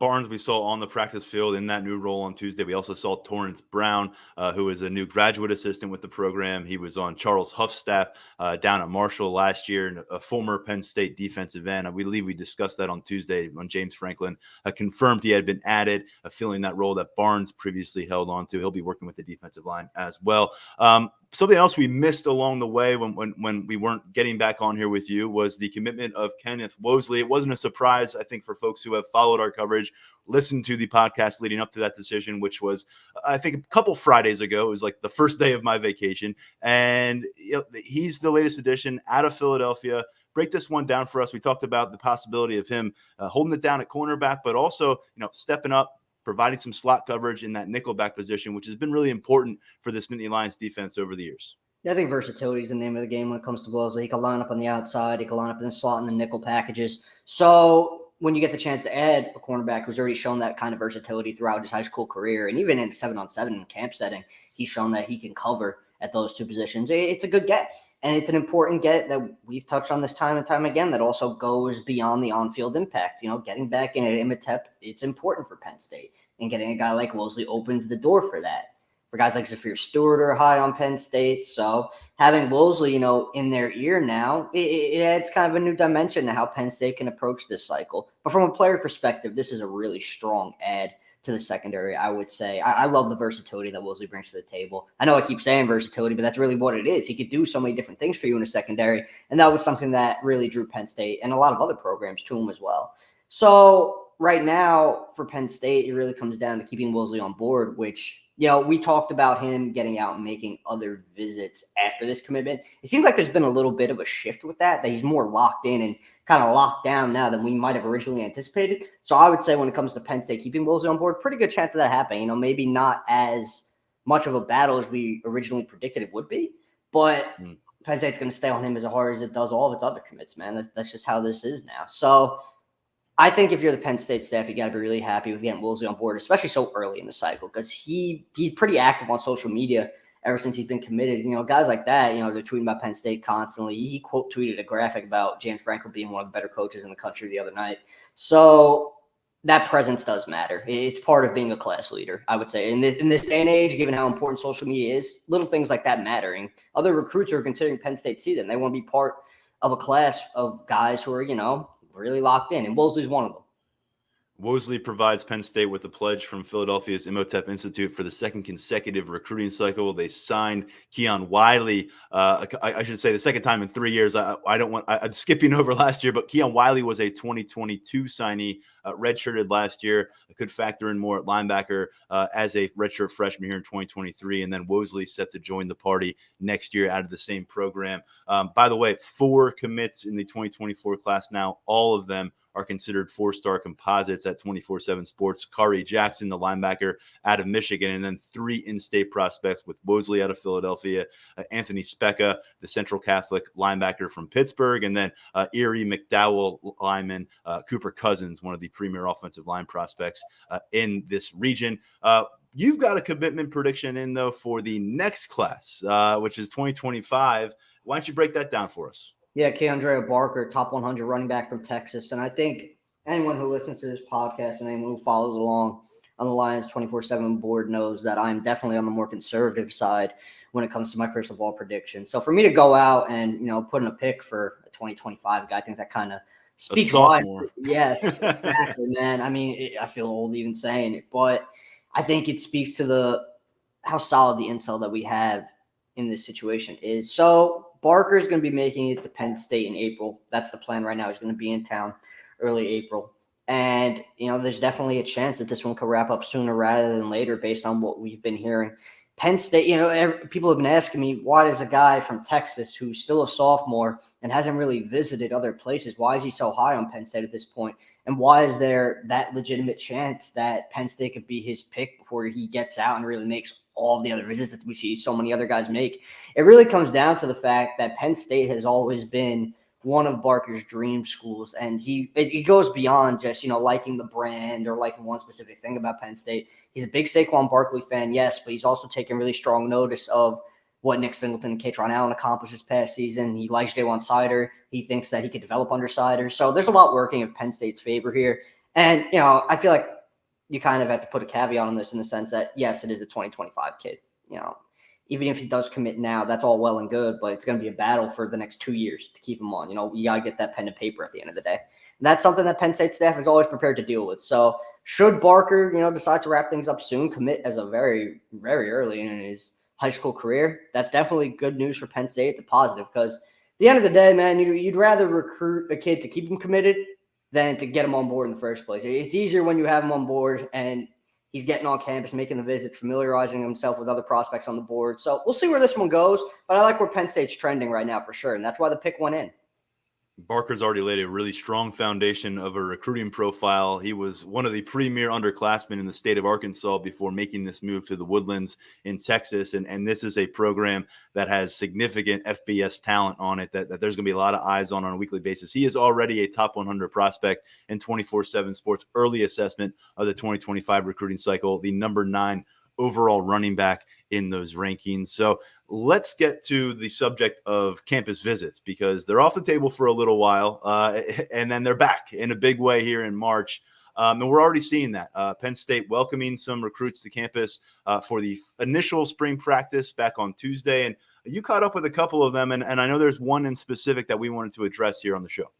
Barnes, we saw on the practice field in that new role on Tuesday. We also saw Torrance Brown, who is a new graduate assistant with the program. He was on Charles Huff's staff down at Marshall last year, and a former Penn State defensive end. I believe we discussed that on Tuesday when James Franklin confirmed he had been added, filling that role that Barnes previously held on to. He'll be working with the defensive line as well. Something else we missed along the way when we weren't getting back on here with you was the commitment of Kenneth Wosley. It wasn't a surprise, I think, for folks who have followed our coverage, listened to the podcast leading up to that decision, which was, I think, a couple Fridays ago. It was like the first day of my vacation. And he's the latest addition out of Philadelphia. Break this one down for us. We talked about the possibility of him holding it down at cornerback, but also, stepping up, providing some slot coverage in that nickelback position, which has been really important for this Nittany Lions defense over the years. Yeah, I think versatility is the name of the game when it comes to Wosley. He can line up on the outside. He can line up in the slot and the nickel packages. So when you get the chance to add a cornerback who's already shown that kind of versatility throughout his high school career, and even in 7-on-7 camp setting, he's shown that he can cover at those two positions. It's a good get. And it's an important get that we've touched on this time and time again that also goes beyond the on-field impact. Getting back in at Imhotep, it's important for Penn State. And getting a guy like Wosley opens the door for that. For guys like Zafir Stewart are high on Penn State. So having Wosley, in their ear now, it adds kind of a new dimension to how Penn State can approach this cycle. But from a player perspective, this is a really strong add to the secondary, I would say. I love the versatility that Wosley brings to the table. I know I keep saying versatility, but that's really what it is. He could do so many different things for you in a secondary, and that was something that really drew Penn State and a lot of other programs to him as well. So right now for Penn State, it really comes down to keeping Wosley on board, which, we talked about him getting out and making other visits after this commitment. It seems like there's been a little bit of a shift with that he's more locked in and kind of locked down now than we might have originally anticipated. So I would say when it comes to Penn State keeping Wosley on board, pretty good chance of that happening. Maybe not as much of a battle as we originally predicted it would be, but Penn State's going to stay on him as hard as it does all of its other commits, man. That's just how this is now. So I think if you're the Penn State staff, you got to be really happy with getting Wosley on board, especially so early in the cycle, because he's pretty active on social media ever since he's been committed. Guys like that, they're tweeting about Penn State constantly. He quote tweeted a graphic about James Franklin being one of the better coaches in the country the other night. So that presence does matter. It's part of being a class leader, I would say. In this day and age, given how important social media is, little things like that mattering. Other recruits are considering Penn State see them. They want to be part of a class of guys who are, really locked in, and Wosley's one of them. Wosley provides Penn State with a pledge from Philadelphia's Imhotep Institute for the second consecutive recruiting cycle. They signed Keon Wiley. I should say the second time in 3 years. I'm skipping over last year, but Keon Wiley was a 2022 signee, redshirted last year. I could factor in more at linebacker as a redshirt freshman here in 2023. And then Wosley set to join the party next year out of the same program. By the way, 4 commits in the 2024 class now. All of them are considered 4-star composites at 24/7 Sports. Kari Jackson, the linebacker out of Michigan, and then 3 in-state prospects with Wosley out of Philadelphia, Anthony Specca, the Central Catholic linebacker from Pittsburgh, and then Erie McDowell lineman Cooper Cousins, one of the premier offensive line prospects in this region. You've got a commitment prediction in, though, for the next class, which is 2025. Why don't you break that down for us? Yeah, Keandre Barker, top 100 running back from Texas. And I think anyone who listens to this podcast and anyone who follows along on the Lions 24/7 board knows that I'm definitely on the more conservative side when it comes to my crystal ball prediction. So for me to go out and, put in a pick for a 2025 guy, I think that kind of speaks volumes. Yes, exactly, man. I mean, I feel old even saying it, but I think it speaks to how solid the intel that we have in this situation is. So Barker is going to be making it to Penn State in April. That's the plan right now. He's going to be in town early April. And, there's definitely a chance that this one could wrap up sooner rather than later based on what we've been hearing. Penn State, people have been asking me, why does a guy from Texas who's still a sophomore and hasn't really visited other places, why is he so high on Penn State at this point? And why is there that legitimate chance that Penn State could be his pick before he gets out and really makes all of the other visits that we see so many other guys make? It really comes down to the fact that Penn State has always been one of Barker's dream schools. And it goes beyond just, liking the brand or liking one specific thing about Penn State. He's a big Saquon Barkley fan, yes, but he's also taken really strong notice of what Nick Singleton and Katron Allen accomplished this past season. He likes Jaywan Sider. He thinks that he could develop under Sider. So there's a lot working in Penn State's favor here. And, I feel like you kind of have to put a caveat on this in the sense that, yes, it is a 2025 kid. Even if he does commit now, that's all well and good, but it's going to be a battle for the next 2 years to keep him on. You got to get that pen to paper at the end of the day. And that's something that Penn State staff is always prepared to deal with. So should Barker, decide to wrap things up soon, commit as a very, very early in his high school career, that's definitely good news for Penn State. It's a positive because at the end of the day, man, you'd rather recruit a kid to keep him committed than to get him on board in the first place. It's easier when you have him on board and he's getting on campus, making the visits, familiarizing himself with other prospects on the board. So we'll see where this one goes, but I like where Penn State's trending right now for sure, and that's why the pick went in. Barker's already laid a really strong foundation of a recruiting profile. He was one of the premier underclassmen in the state of Arkansas before making this move to the Woodlands in Texas. And this is a program that has significant FBS talent on it that there's going to be a lot of eyes on a weekly basis. He is already a top 100 prospect in 24/7 Sports early assessment of the 2025 recruiting cycle, the number 9 overall running back in those rankings. So let's get to the subject of campus visits because they're off the table for a little while, and then they're back in a big way here in March. And we're already seeing that. Penn State welcoming some recruits to campus for the initial spring practice back on Tuesday. And you caught up with a couple of them, and I know there's one in specific that we wanted to address here on the show.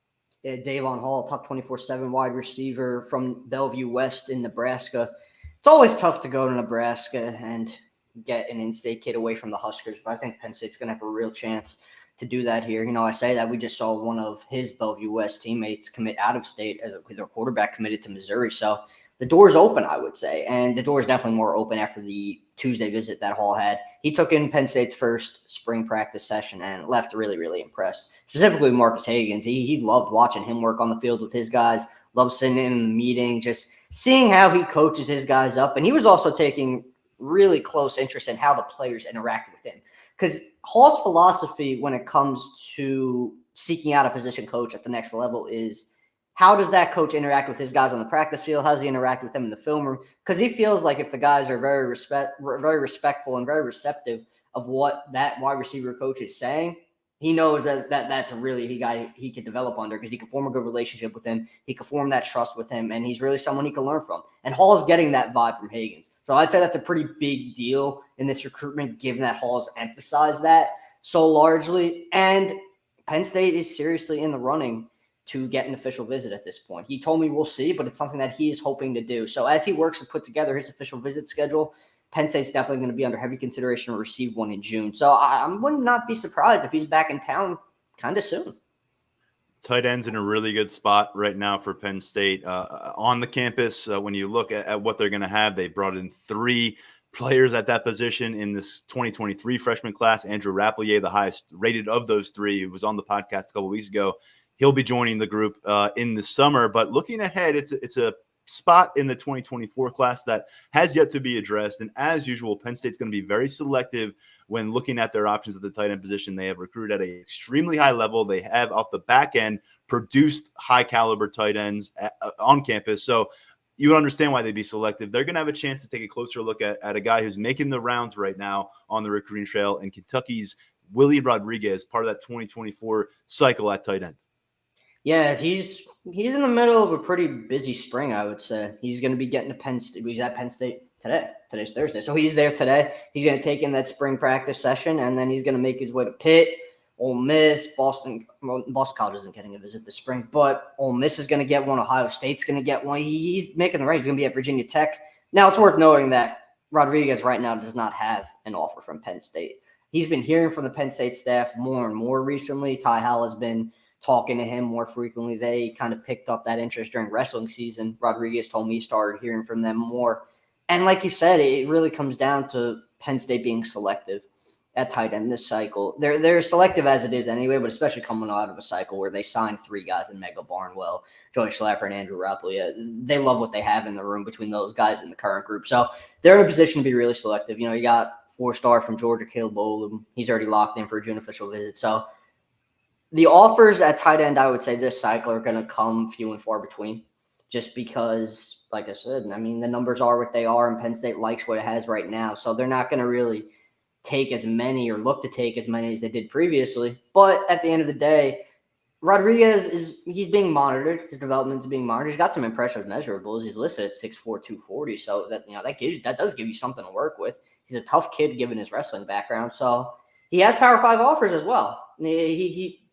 Yeah, Davon Hall, top 24/7 wide receiver from Bellevue West in Nebraska. It's always tough to go to Nebraska and get an in-state kid away from the Huskers, but I think Penn State's going to have a real chance to do that here. You know, I say that we just saw one of his Bellevue West teammates commit out of state as their quarterback committed to Missouri. So the door's open, I would say, and the door's definitely more open after the Tuesday visit that Hall had. He took in Penn State's first spring practice session and left really, really impressed. Specifically Marcus Hagans. He loved watching him work on the field with his guys, loved sitting in the meeting, just seeing how he coaches his guys up. And he was also taking really close interest in how the players interact with him. Because Hall's philosophy when it comes to seeking out a position coach at the next level is how does that coach interact with his guys on the practice field? How does he interact with them in the film room? Because he feels like if the guys are very respectful and very receptive of what that wide receiver coach is saying, he knows that's a really guy he could develop under because he can form a good relationship with him. He can form that trust with him, and he's really someone he can learn from. And Hall's getting that vibe from Hagans. So I'd say that's a pretty big deal in this recruitment, given that Hall's emphasized that so largely. And Penn State is seriously in the running to get an official visit at this point. He told me we'll see, but it's something that he is hoping to do. So as he works to put together his official visit schedule, Penn State's definitely going to be under heavy consideration to receive one in June. So I would not be surprised if he's back in town kind of soon. Tight end's in a really good spot right now for Penn State on the campus. When you look at what they're going to have, they brought in 3 players at that position in this 2023 freshman class. Andrew Rapplier, the highest rated of those 3, who was on the podcast a couple weeks ago. He'll be joining the group in the summer. But looking ahead, it's a spot in the 2024 class that has yet to be addressed. And as usual, Penn State's going to be very selective when looking at their options at the tight end position. They have recruited at an extremely high level. They have off the back end produced high caliber tight ends on campus. So you would understand why they'd be selective. They're going to have a chance to take a closer look at a guy who's making the rounds right now on the recruiting trail, and Kentucky's Willie Rodriguez, part of that 2024 cycle at tight end. Yeah, he's in the middle of a pretty busy spring, I would say. He's going to be getting to Penn State. He's at Penn State today. Today's Thursday. So he's there today. He's going to take in that spring practice session, and then he's going to make his way to Pitt, Ole Miss, Boston. Well, Boston College isn't getting a visit this spring, but Ole Miss is going to get one. Ohio State's going to get one. He's making the range. He's going to be at Virginia Tech. Now, it's worth noting that Rodriguez right now does not have an offer from Penn State. He's been hearing from the Penn State staff more and more recently. Ty Howell has been talking to him more frequently. They kind of picked up that interest during wrestling season. Rodriguez told me he started hearing from them more. And like you said, it really comes down to Penn State being selective at tight end this cycle. They're selective as it is anyway, but especially coming out of a cycle where they signed 3 guys in Mega Barnwell, Joey Schlaffer, and Andrew Rapplier. They love what they have in the room between those guys in the current group. So they're in a position to be really selective. You know, you got 4-star from Georgia, Caleb Olum. He's already locked in for a June official visit. So the offers at tight end, I would say this cycle are going to come few and far between just because, like I said, I mean, the numbers are what they are, and Penn State likes what it has right now. So they're not going to really take as many or look to take as many as they did previously. But at the end of the day, Rodriguez he's being monitored. His development is being monitored. He's got some impressive measurables. He's listed at 6'4", 240. So that does give you something to work with. He's a tough kid given his wrestling background. So he has Power 5 offers as well.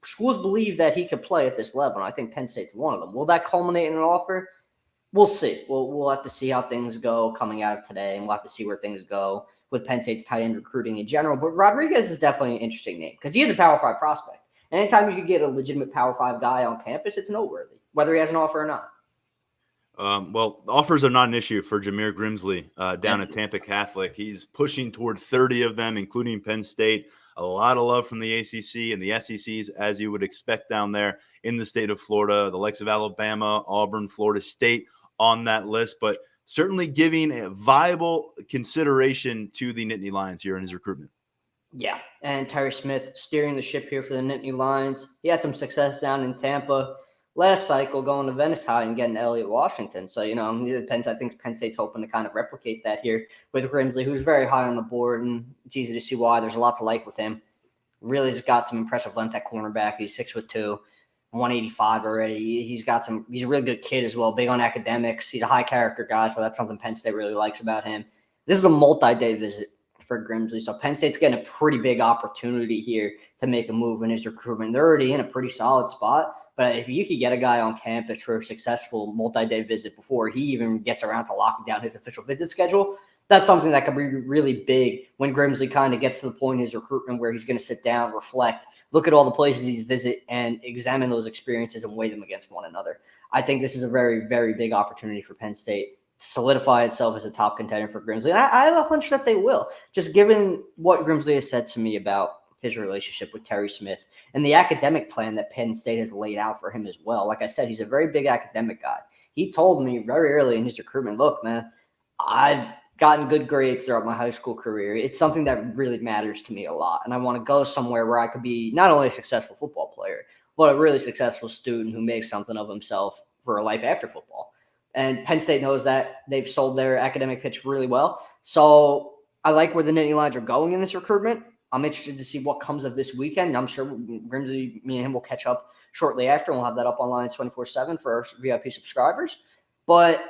Schools believe that he could play at this level, and I think Penn State's one of them. Will that culminate in an offer? We'll see. We'll have to see how things go coming out of today, and we'll have to see where things go with Penn State's tight end recruiting in general. But Rodriguez is definitely an interesting name because he is a Power 5 prospect. And anytime you could get a legitimate Power 5 guy on campus, it's noteworthy, whether he has an offer or not. Well, offers are not an issue for Jameer Grimsley down at Tampa Catholic. He's pushing toward 30 of them, including Penn State. A lot of love from the ACC and the SECs, as you would expect down there in the state of Florida. The likes of Alabama, Auburn, Florida State on that list, but certainly giving a viable consideration to the Nittany Lions here in his recruitment. Yeah, and Terry Smith steering the ship here for the Nittany Lions. He had some success down in Tampa last cycle going to Venice High and getting Elliott Washington. So, I think Penn State's hoping to kind of replicate that here with Grimsley, who's very high on the board, and it's easy to see why. There's a lot to like with him. Really has got some impressive length at cornerback. He's 6'2", 185 already. He's a really good kid as well, big on academics. He's a high character guy, so that's something Penn State really likes about him. This is a multi-day visit for Grimsley, so Penn State's getting a pretty big opportunity here to make a move in his recruitment. They're already in a pretty solid spot. But if you could get a guy on campus for a successful multi-day visit before he even gets around to locking down his official visit schedule, that's something that could be really big when Grimsley kind of gets to the point in his recruitment where he's going to sit down, reflect, look at all the places he's visited, and examine those experiences and weigh them against one another. I think this is a very, very big opportunity for Penn State to solidify itself as a top contender for Grimsley. And I have a hunch that they will, just given what Grimsley has said to me about his relationship with Terry Smith and the academic plan that Penn State has laid out for him as well. Like I said, he's a very big academic guy. He told me very early in his recruitment, look, man, I've gotten good grades throughout my high school career. It's something that really matters to me a lot. And I want to go somewhere where I could be not only a successful football player, but a really successful student who makes something of himself for a life after football. And Penn State knows that. They've sold their academic pitch really well. So I like where the Nittany Lions are going in this recruitment. I'm interested to see what comes of this weekend. I'm sure Grimsley, me and him will catch up shortly after, and we'll have that up on Lions 24/7 for our VIP subscribers. But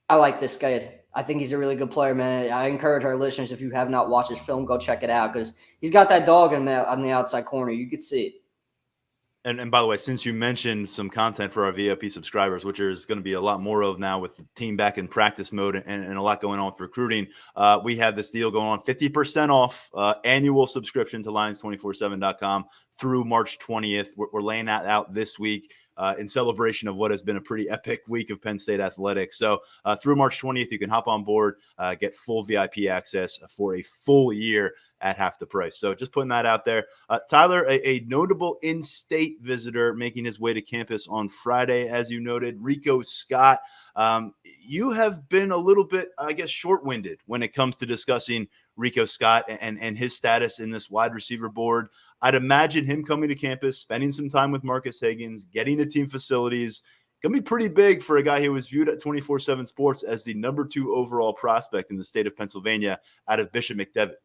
I like this guy. I think he's a really good player, man. I encourage our listeners, if you have not watched his film, go check it out because he's got that dog on the outside corner. You could see it. And by the way, since you mentioned some content for our VIP subscribers, which there's going to be a lot more of now with the team back in practice mode and a lot going on with recruiting, we have this deal going on, 50% off annual subscription to Lions247.com through March 20th. We're laying that out this week in celebration of what has been a pretty epic week of Penn State athletics. So through March 20th, you can hop on board, get full VIP access for a full year at half the price. So just putting that out there. Tyler, a notable in-state visitor making his way to campus on Friday, as you noted, Rico Scott. You have been a little bit, I guess, short-winded when it comes to discussing Rico Scott and his status in this wide receiver board. I'd imagine him coming to campus, spending some time with Marcus Higgins, getting to team facilities, going to be pretty big for a guy who was viewed at 24/7 Sports as the number 2 overall prospect in the state of Pennsylvania out of Bishop McDevitt.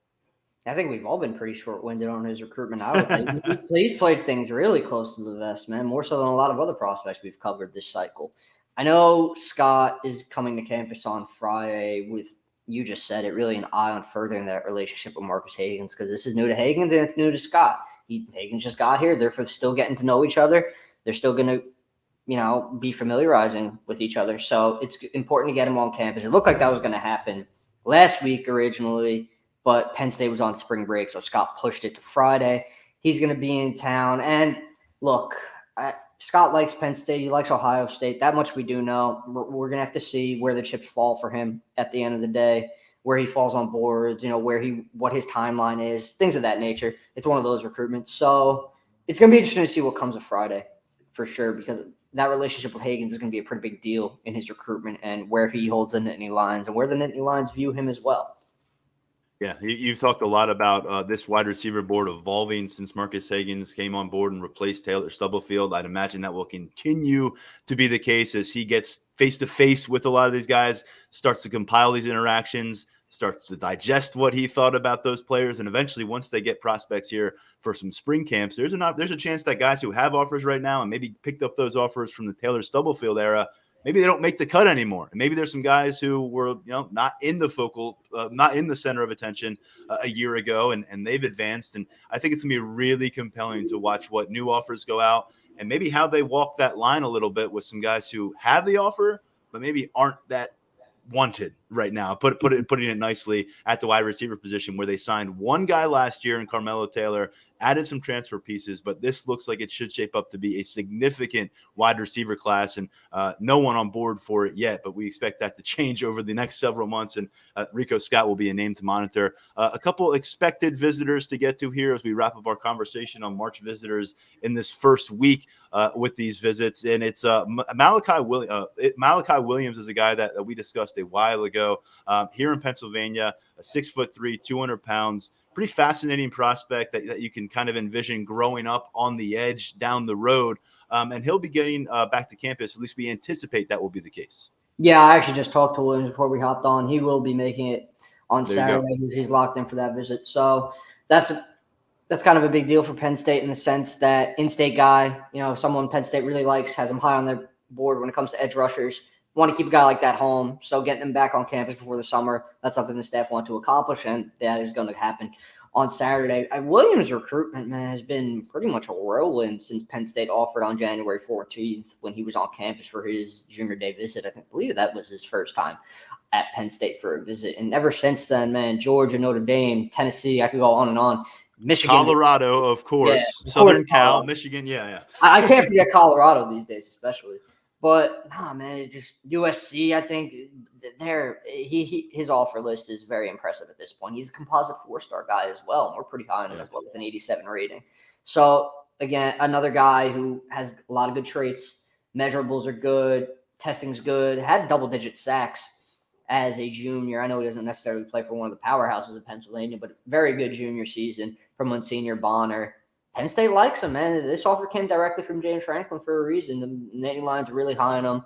I think we've all been pretty short-winded on his recruitment. I would say he's played things really close to the vest, man, more so than a lot of other prospects we've covered this cycle. I know Scott is coming to campus on Friday with, you just said it, really an eye on furthering that relationship with Marcus Higgins because this is new to Higgins and it's new to Scott. Higgins just got here. They're still getting to know each other. They're still going to, be familiarizing with each other. So it's important to get him on campus. It looked like that was going to happen last week originally, but Penn State was on spring break, so Scott pushed it to Friday. He's going to be in town. And look, Scott likes Penn State. He likes Ohio State. That much we do know. We're going to have to see where the chips fall for him at the end of the day, where he falls on boards, what his timeline is, things of that nature. It's one of those recruitments. So it's going to be interesting to see what comes of Friday for sure, because that relationship with Higgins is going to be a pretty big deal in his recruitment and where he holds the Nittany Lions and where the Nittany Lions view him as well. Yeah, you've talked a lot about this wide receiver board evolving since Marcus Higgins came on board and replaced Taylor Stubblefield. I'd imagine that will continue to be the case as he gets face-to-face with a lot of these guys, starts to compile these interactions, starts to digest what he thought about those players, and eventually once they get prospects here for some spring camps, there's a chance that guys who have offers right now and maybe picked up those offers from the Taylor Stubblefield era, maybe they don't make the cut anymore. And maybe there's some guys who were, not in the center of attention a year ago, and they've advanced. And I think it's going to be really compelling to watch what new offers go out and maybe how they walk that line a little bit with some guys who have the offer, but maybe aren't that wanted right now. Putting it nicely at the wide receiver position, where they signed one guy last year in Carmelo Taylor, added some transfer pieces, but this looks like it should shape up to be a significant wide receiver class, and no one on board for it yet, but we expect that to change over the next several months, and Rico Scott will be a name to monitor. A couple expected visitors to get to here as we wrap up our conversation on March visitors in this first week with these visits, and it's Malachi Williams is a guy that we discussed a while ago here in Pennsylvania, a 6'3", 200 pounds, pretty fascinating prospect that you can kind of envision growing up on the edge down the road. And he'll be getting back to campus. At least we anticipate that will be the case. Yeah, I actually just talked to Williams before we hopped on. He will be making it on Saturday. He's locked in for that visit. So that's kind of a big deal for Penn State in the sense that in-state guy, someone Penn State really likes, has him high on their board when it comes to edge rushers. Want to keep a guy like that home. So getting him back on campus before the summer, that's something the staff want to accomplish, and that is going to happen on Saturday. Williams' recruitment, man, has been pretty much a whirlwind since Penn State offered on January 14th when he was on campus for his junior day visit. I believe that was his first time at Penn State for a visit. And ever since then, man, Georgia, Notre Dame, Tennessee, I could go on and on. Michigan, Colorado, of course, yeah, Southern Cal, Michigan, yeah. I can't forget Colorado these days, especially. But man, it just USC. I think his offer list is very impressive at this point. He's a composite 4-star guy as well. And we're pretty high on him as well with an 87 rating. So again, another guy who has a lot of good traits. Measurables are good. Testing's good. Had double-digit sacks as a junior. I know he doesn't necessarily play for one of the powerhouses of Pennsylvania, but very good junior season from Monsignor Bonner. Penn State likes him, man. This offer came directly from James Franklin for a reason. The Nittany Lions are really high on him.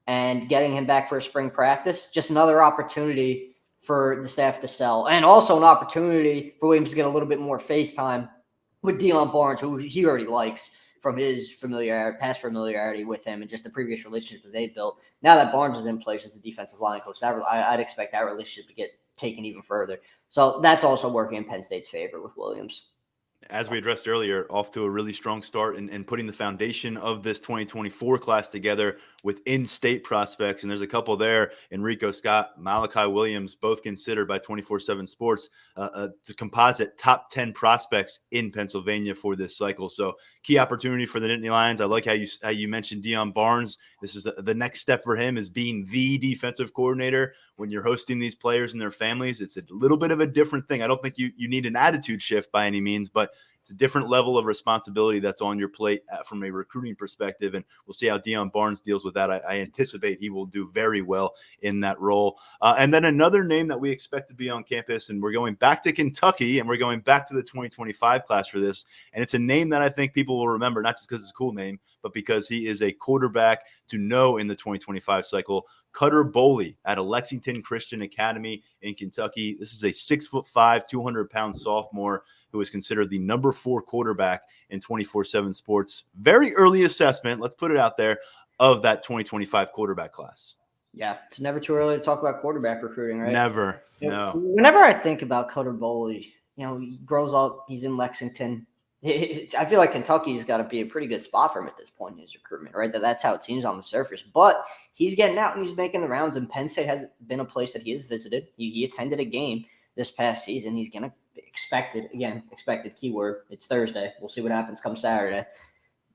And getting him back for a spring practice, just another opportunity for the staff to sell. And also an opportunity for Williams to get a little bit more face time with Deion Barnes, who he already likes from his past familiarity with him and just the previous relationship that they built. Now that Barnes is in place as the defensive line coach, I'd expect that relationship to get taken even further. So that's also working in Penn State's favor with Williams. As we addressed earlier, off to a really strong start and putting the foundation of this 2024 class together with in-state prospects. And there's a couple there, Enrico Scott, Malachi Williams, both considered by 24/7 Sports to composite top 10 prospects in Pennsylvania for this cycle. So key opportunity for the Nittany Lions. I like how you mentioned Deion Barnes. This is the next step for him, is being the defensive coordinator. When you're hosting these players and their families, it's a little bit of a different thing. I don't think you need an attitude shift by any means, but it's a different level of responsibility that's on your plate from a recruiting perspective, and we'll see how Deion Barnes deals with that. I anticipate he will do very well in that role. And then another name that we expect to be on campus, and we're going back to Kentucky, and we're going back to the 2025 class for this, and it's a name that I think people will remember, not just because it's a cool name, but because he is a quarterback to know in the 2025 cycle. Cutter Boley at a Lexington Christian Academy in Kentucky. This is a 6'5", 200-pound sophomore who is considered the number 4 quarterback in 24/7 Sports. Very early assessment, let's put it out there, of that 2025 quarterback class. Yeah, it's never too early to talk about quarterback recruiting, right? Never, no. Whenever I think about Cutter Boley, he grows up, he's in Lexington. I feel like Kentucky's got to be a pretty good spot for him at this point in his recruitment, right? That's how it seems on the surface. But he's getting out and he's making the rounds, and Penn State has been a place that he has visited. He attended a game this past season. He's going to be expected keyword. It's Thursday. We'll see what happens come Saturday.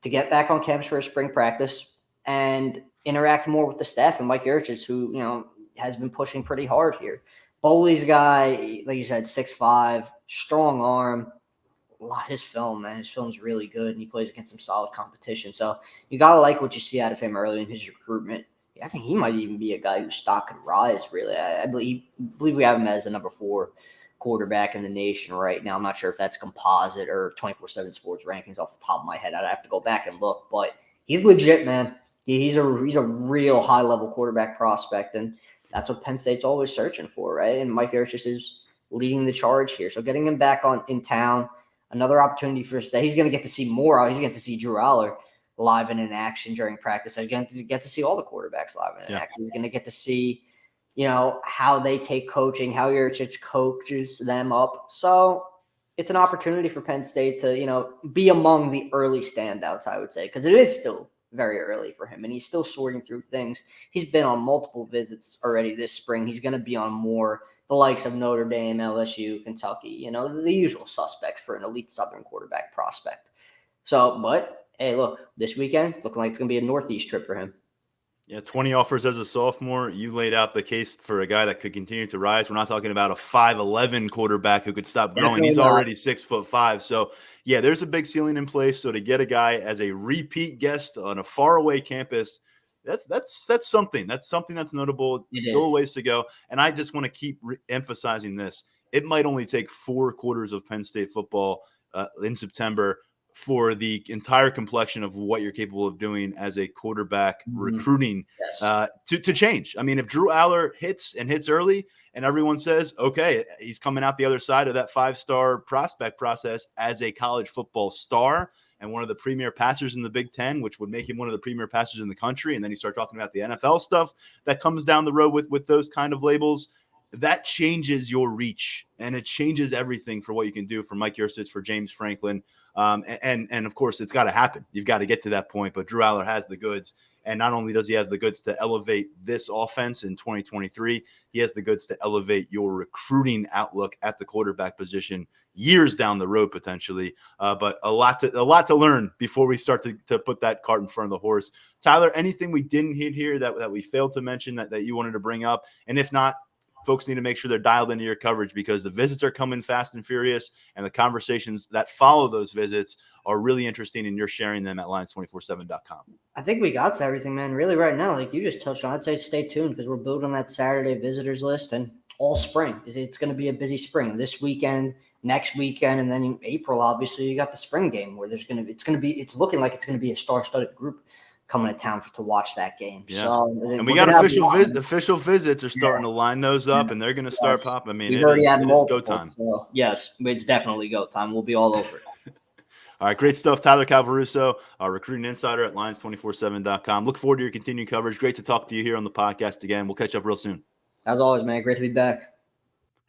To get back on campus for a spring practice and interact more with the staff and Mike Yurchis, who, has been pushing pretty hard here. Boley's a guy, like you said, 6'5", strong arm. His film, man. His film's really good, and he plays against some solid competition. So you got to like what you see out of him early in his recruitment. I think he might even be a guy whose stock could rise, really. I believe we have him as the number 4 quarterback in the nation right now. I'm not sure if that's composite or 24/7 Sports rankings off the top of my head. I'd have to go back and look, but he's legit, man. He's a real high-level quarterback prospect, and that's what Penn State's always searching for, right? And Mike Yurchis is leading the charge here. So getting him back in town, another opportunity for us that he's going to get to see more. He's going to get to see Drew Aller live and in action during practice. He's going to get to see all the quarterbacks live and in action. He's going to get to see, how they take coaching, how Yurchich coaches them up. So it's an opportunity for Penn State to, be among the early standouts, I would say, because it is still very early for him, and he's still sorting through things. He's been on multiple visits already this spring. He's going to be on more, the likes of Notre Dame, LSU, Kentucky, the usual suspects for an elite Southern quarterback prospect. So, but hey, look, this weekend, looking like it's going to be a Northeast trip for him. Yeah, 20 offers as a sophomore. You laid out the case for a guy that could continue to rise. We're not talking about a 5'11" quarterback who could stop growing. Definitely He's not. already 6'5". So, yeah, there's a big ceiling in place. So to get a guy as a repeat guest on a faraway campus, that's something. That's something that's notable. Still a ways to go. And I just want to keep emphasizing this. It might only take 4 quarters of Penn State football in September for the entire complexion of what you're capable of doing as a quarterback recruiting to change. I mean, if Drew Aller hits early and everyone says, okay, he's coming out the other side of that 5-star prospect process as a college football star and one of the premier passers in the Big Ten, which would make him one of the premier passers in the country. And then you start talking about the NFL stuff that comes down the road with those kind of labels. That changes your reach, and it changes everything for what you can do for Mike Yurcich, for James Franklin. And of course, it's got to happen. You've got to get to that point. But Drew Aller has the goods. And not only does he have the goods to elevate this offense in 2023, he has the goods to elevate your recruiting outlook at the quarterback position years down the road, potentially. But a lot to learn before we start to put that cart in front of the horse. Tyler, anything we didn't hit here that we failed to mention that you wanted to bring up? And if not, folks need to make sure they're dialed into your coverage, because the visits are coming fast and furious, and the conversations that follow those visits are really interesting, and you're sharing them at Lions247.com. I think we got to everything, man. Really, right now, like you just touched on, I'd say stay tuned, because we're building that Saturday visitors list, and all spring. It's going to be a busy spring this weekend, next weekend, and then in April, obviously, you got the spring game where it's looking like it's going to be a star-studded group coming to town to watch that game. Yeah. So, and we got official visits are starting to line those up, and they're going to start popping. I mean, it is go time. So, yes, it's definitely go time. We'll be all over it. All right, great stuff. Tyler Calvaruso, our recruiting insider at Lions247.com. Look forward to your continued coverage. Great to talk to you here on the podcast again. We'll catch up real soon. As always, man, great to be back.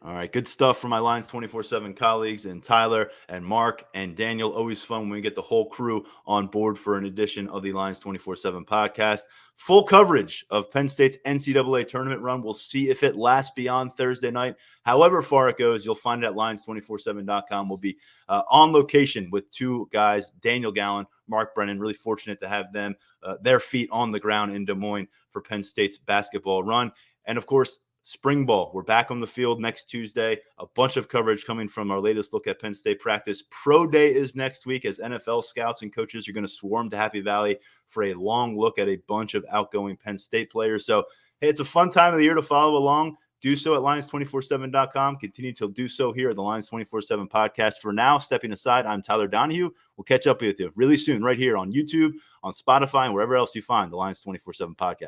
All right, good stuff from my Lions247 colleagues and Tyler and Mark and Daniel. Always fun when we get the whole crew on board for an edition of the Lions247 podcast. Full coverage of Penn State's NCAA tournament run. We'll see if it lasts beyond Thursday night. However far it goes, you'll find it at Lions247.com. We'll be on location with 2 guys, Daniel Gallen, Mark Brennan. Really fortunate to have them, their feet on the ground in Des Moines for Penn State's basketball run. And, of course, spring ball. We're back on the field next Tuesday. A bunch of coverage coming from our latest look at Penn State practice. Pro Day is next week, as NFL scouts and coaches are going to swarm to Happy Valley for a long look at a bunch of outgoing Penn State players. So, hey, it's a fun time of the year to follow along. Do so at Lions247.com. Continue to do so here at the Lions247 podcast. For now, stepping aside, I'm Tyler Donohue. We'll catch up with you really soon right here on YouTube, on Spotify, and wherever else you find the Lions247 podcast.